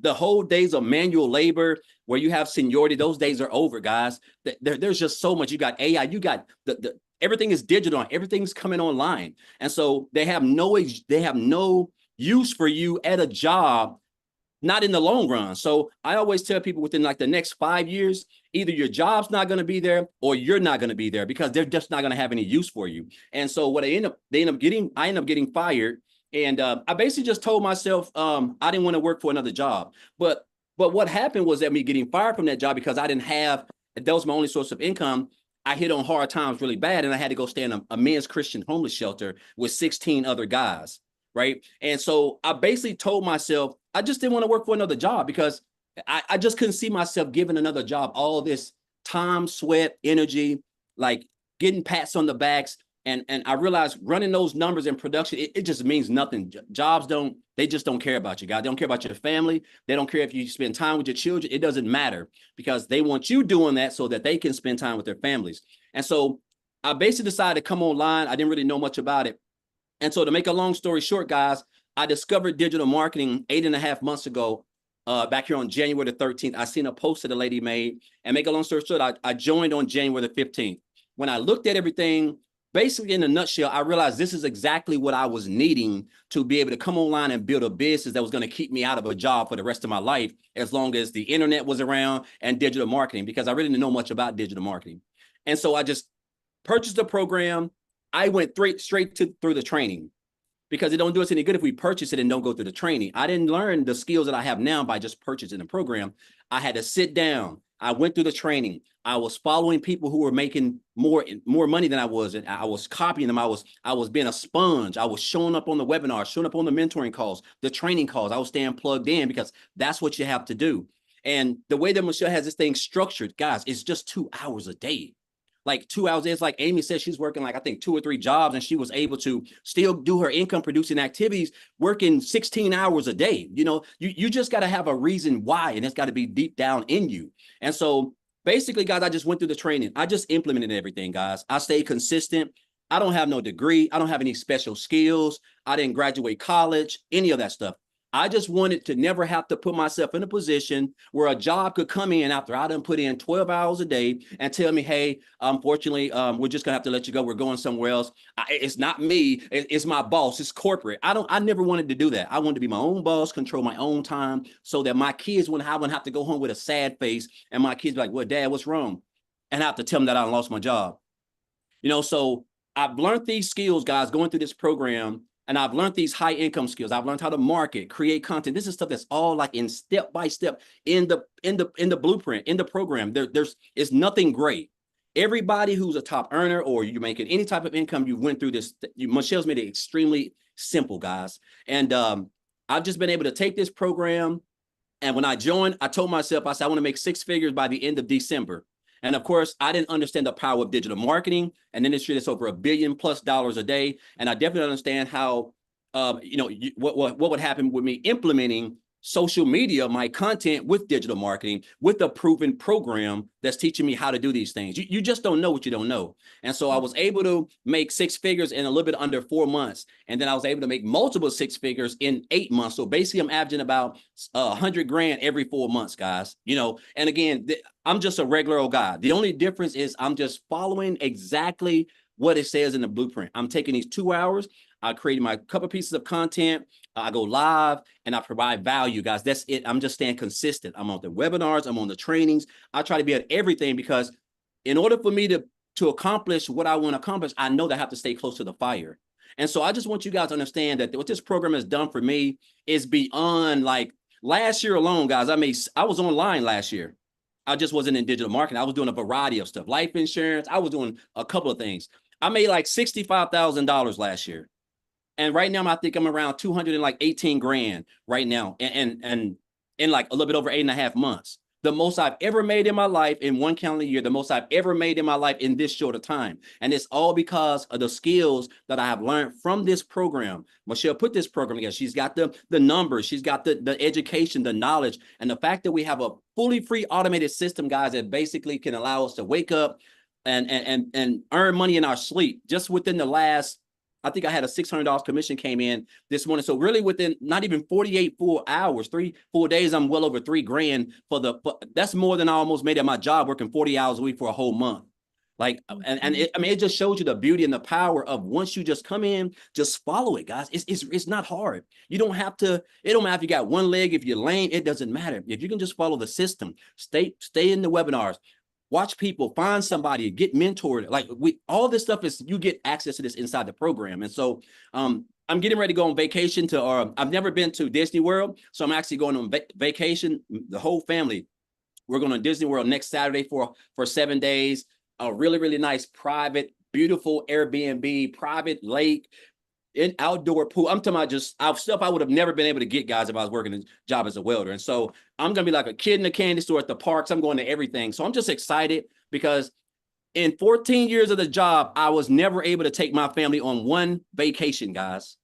Speaker 10: The whole days of manual labor where you have seniority, those days are over, guys. There's just so much. You got AI, you got everything is digital, everything's coming online. And so they have no use for you at a job, not in the long run. So I always tell people within like the next 5 years, either your job's not going to be there or you're not going to be there, because they're just not going to have any use for you. And so what I end up getting fired. And I basically just told myself I didn't want to work for another job. But what happened was that me getting fired from that job, because I didn't have, that was my only source of income, I hit on hard times really bad, and I had to go stay in a men's Christian homeless shelter with 16 other guys, right? And so I basically told myself I just didn't want to work for another job, because I just couldn't see myself giving another job all this time, sweat, energy, like getting pats on the backs. And I realized running those numbers in production, it just means nothing. Jobs they just don't care about you, guys. They don't care about your family. They don't care if you spend time with your children. It doesn't matter, because they want you doing that so that they can spend time with their families. And so I basically decided to come online. I didn't really know much about it. And so to make a long story short, guys, I discovered digital marketing 8.5 months ago, back here on January the 13th. I seen a post that a lady made, and make a long story short, I joined on January the 15th. When I looked at everything, basically in a nutshell, I realized this is exactly what I was needing to be able to come online and build a business that was going to keep me out of a job for the rest of my life, as long as the internet was around and digital marketing, because I really didn't know much about digital marketing. And so I just purchased the program. I went straight through the training, because it don't do us any good if we purchase it and don't go through the training. I didn't learn the skills that I have now by just purchasing the program. I had to sit down. I went through the training. I was following people who were making more money than I was, and I was copying them. I was being a sponge. I was showing up on the webinars, showing up on the mentoring calls, the training calls. I was staying plugged in, because that's what you have to do. And the way that Michelle has this thing structured, guys, it's just 2 hours a day. Like 2 hours. It's like Amy said, she's working like, I think 2 or 3 jobs, and she was able to still do her income producing activities, working 16 hours a day. You know, you just got to have a reason why, and it's got to be deep down in you. And so basically, guys, I just went through the training. I just implemented everything, guys. I stayed consistent. I don't have no degree. I don't have any special skills. I didn't graduate college, any of that stuff. I just wanted to never have to put myself in a position where a job could come in after I done put in 12 hours a day and tell me, hey, unfortunately, we're just gonna have to let you go. We're going somewhere else. It's not me. It's my boss. It's corporate. I never wanted to do that. I wanted to be my own boss, control my own time, so that my kids wouldn't have to go home with a sad face, and my kids be like, well, Dad, what's wrong? And I have to tell them that I lost my job. You know, so I've learned these skills, guys, going through this program. And I've learned these high income skills. I've learned how to market, create content. This is stuff that's all like in step by step in the blueprint, in the program. It's nothing great. Everybody who's a top earner, or you're making any type of income, you went through this. Michelle's made it extremely simple, guys. And I've just been able to take this program. And when I joined, I told myself, I said, I want to make 6 figures by the end of December. And of course, I didn't understand the power of digital marketing, an industry that's over $1 billion+ a day. And I definitely understand how, what would happen with me implementing social media, my content with digital marketing, with a proven program that's teaching me how to do these things. You just don't know what you don't know. And so I was able to make 6 figures in a little bit under 4 months. And then I was able to make multiple 6 figures in 8 months. So basically I'm averaging about 100 grand every 4 months, guys. You know, and again, I'm just a regular old guy. The only difference is I'm just following exactly what it says in the blueprint. I'm taking these 2 hours, I created my couple pieces of content, I go live, and I provide value, guys. That's it. I'm just staying consistent. I'm on the webinars, I'm on the trainings. I try to be at everything, because in order for me to accomplish what I want to accomplish, I know that I have to stay close to the fire. And so I just want you guys to understand that what this program has done for me is beyond, like, last year alone, guys. I was online last year. I just wasn't in digital marketing. I was doing a variety of stuff, life insurance. I was doing a couple of things. I made like $65,000 last year. And right now, I think I'm around 218 grand right now. And in like a little bit over 8.5 months. The most I've ever made in my life in one calendar year, the most I've ever made in my life in this short of time. And it's all because of the skills that I have learned from this program. Michelle put this program together. She's got the numbers, she's got the education, the knowledge, and the fact that we have a fully free automated system, guys, that basically can allow us to wake up and earn money in our sleep. Just within the last, I think I had a $600 commission came in this morning. So really within not even 48 full hours, 3 full days, I'm well over 3 grand that's more than I almost made at my job working 40 hours a week for a whole month. Like, it just shows you the beauty and the power of once you just come in, just follow it, guys. It's not hard. You don't have to, it don't matter if you got one leg, if you're lame, it doesn't matter. If you can just follow the system, stay in the webinars, watch people, find somebody, get mentored. Like all this stuff is, you get access to this inside the program. And so I'm getting ready to go on vacation I've never been to Disney World. So I'm actually going on vacation, the whole family. We're going to Disney World next Saturday for 7 days, a really, really nice, private, beautiful Airbnb, private lake, in outdoor pool. I'm talking about just stuff I would have never been able to get, guys, if I was working a job as a welder. And so I'm going to be like a kid in a candy store at the parks. I'm going to everything. So I'm just excited because in 14 years of the job, I was never able to take my family on one vacation, guys.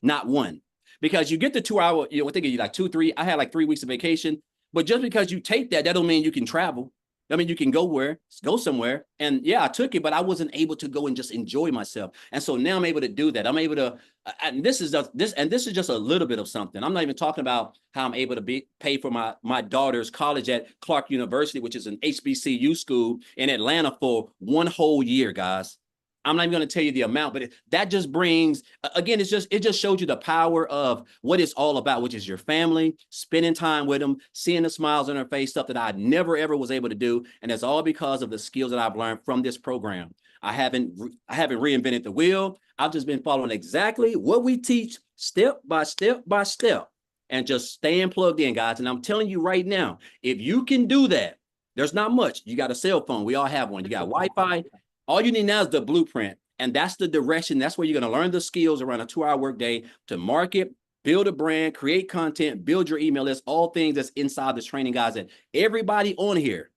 Speaker 10: Not one. Because you get the 2 hour, I think you like 2, 3. I had like 3 weeks of vacation. But just because you take that don't mean you can travel. I mean, you can go somewhere. And yeah, I took it, but I wasn't able to go and just enjoy myself. And so now I'm able to do that. I'm able to, and this is just a little bit of something. I'm not even talking about how I'm able to pay for my daughter's college at Clark University, which is an HBCU school in Atlanta for 1 whole year, guys. I'm not even going to tell you the amount, but that just brings, again, it just shows you the power of what it's all about, which is your family, spending time with them, seeing the smiles on their face, stuff that I never, ever was able to do. And it's all because of the skills that I've learned from this program. I haven't reinvented the wheel. I've just been following exactly what we teach step by step by step and just staying plugged in, guys. And I'm telling you right now, if you can do that, there's not much. You got a cell phone. We all have one. You got Wi-Fi. All you need now is the blueprint. And that's the direction. That's where you're going to learn the skills around a 2-hour workday to market, build a brand, create content, build your email list, all things that's inside this training, guys, that everybody on here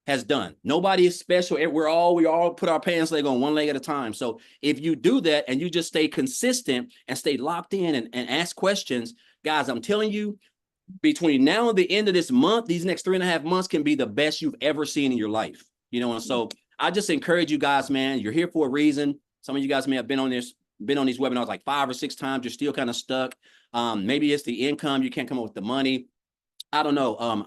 Speaker 10: has done. Nobody is special. We all put our pants leg on one leg at a time. So if you do that and you just stay consistent and stay locked in and ask questions, guys, I'm telling you, between now and the end of this month, these next 3.5 months can be the best you've ever seen in your life. And so I just encourage you guys, man, you're here for a reason. Some of you guys may have been on these webinars like 5 or 6 times. You're still kind of stuck. Maybe it's the income. You can't come up with the money. I don't know.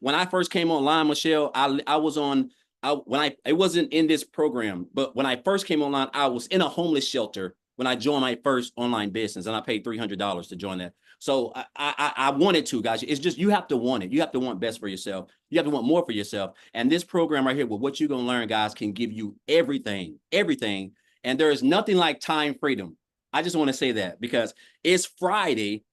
Speaker 10: When I first came online, Michelle, it wasn't in this program, but when I first came online, I was in a homeless shelter when I joined my first online business, and I paid $300 to join that. So I wanted to, guys. It's just, you have to want it. You have to want best for yourself. You have to want more for yourself. And this program right here, with what you're going to learn, guys, can give you everything. And there is nothing like time freedom. I just want to say that because it's Friday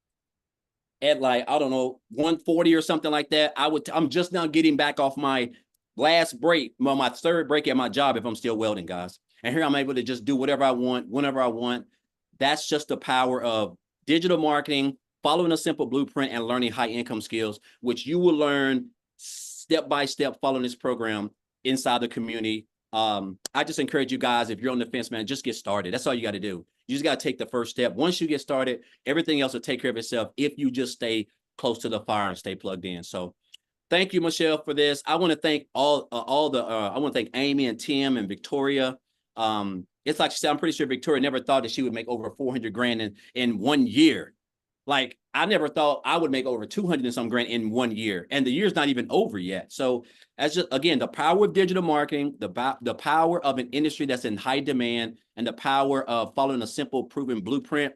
Speaker 10: at like, I don't know, 1:40 or something like that. I'm just now getting back off my last break, my 3rd break at my job if I'm still welding, guys. And here I'm able to just do whatever I want, whenever I want. That's just the power of digital marketing, following a simple blueprint, and learning high income skills, which you will learn step by step following this program inside the community. I just encourage you guys, if you're on the fence, man, just get started. That's all you got to do. You just got to take the first step. Once you get started, everything else will take care of itself if you just stay close to the fire and stay plugged in. So thank you, Michelle, for this. I want to thank I want to thank Amy and Tim and Victoria. It's like she said, I'm pretty sure Victoria never thought that she would make over 400 grand in 1 year. Like I never thought I would make over 200 and some grand in 1 year, and the year's not even over yet. So as just, again, the power of digital marketing, the power of an industry that's in high demand, and the power of following a simple proven blueprint.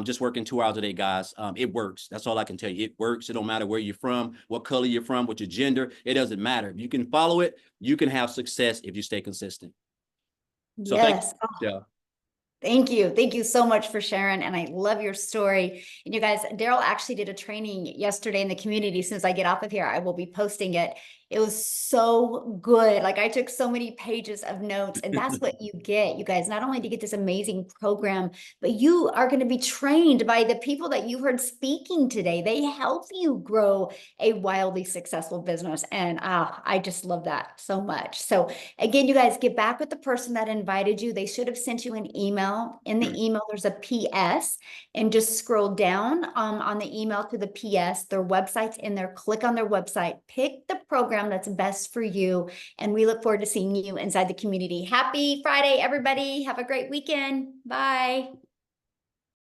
Speaker 10: Just working 2 hours a day, guys. It works. That's all I can tell you. It works. It don't matter where you're from, what color you're from, what your gender. It doesn't matter. If you can follow it, you can have success if you stay consistent. So
Speaker 1: Yes.
Speaker 10: thank you. Yeah.
Speaker 1: Thank you. Thank you so much for sharing. And I love your story. And you guys, Daryl actually did a training yesterday in the community. As soon as I get off of here, I will be posting it. It was so good. Like I took so many pages of notes, and that's what you get, you guys. Not only do you get this amazing program, but you are going to be trained by the people that you heard speaking today. They help you grow a wildly successful business. And I just love that so much. So again, you guys, get back with the person that invited you. They should have sent you an email. In the email, there's a PS, and just scroll down on the email to the PS. Their website's in there. Click on their website. Pick the program that's best for you. And we look forward to seeing you inside the community. Happy Friday, everybody. Have a great weekend. Bye.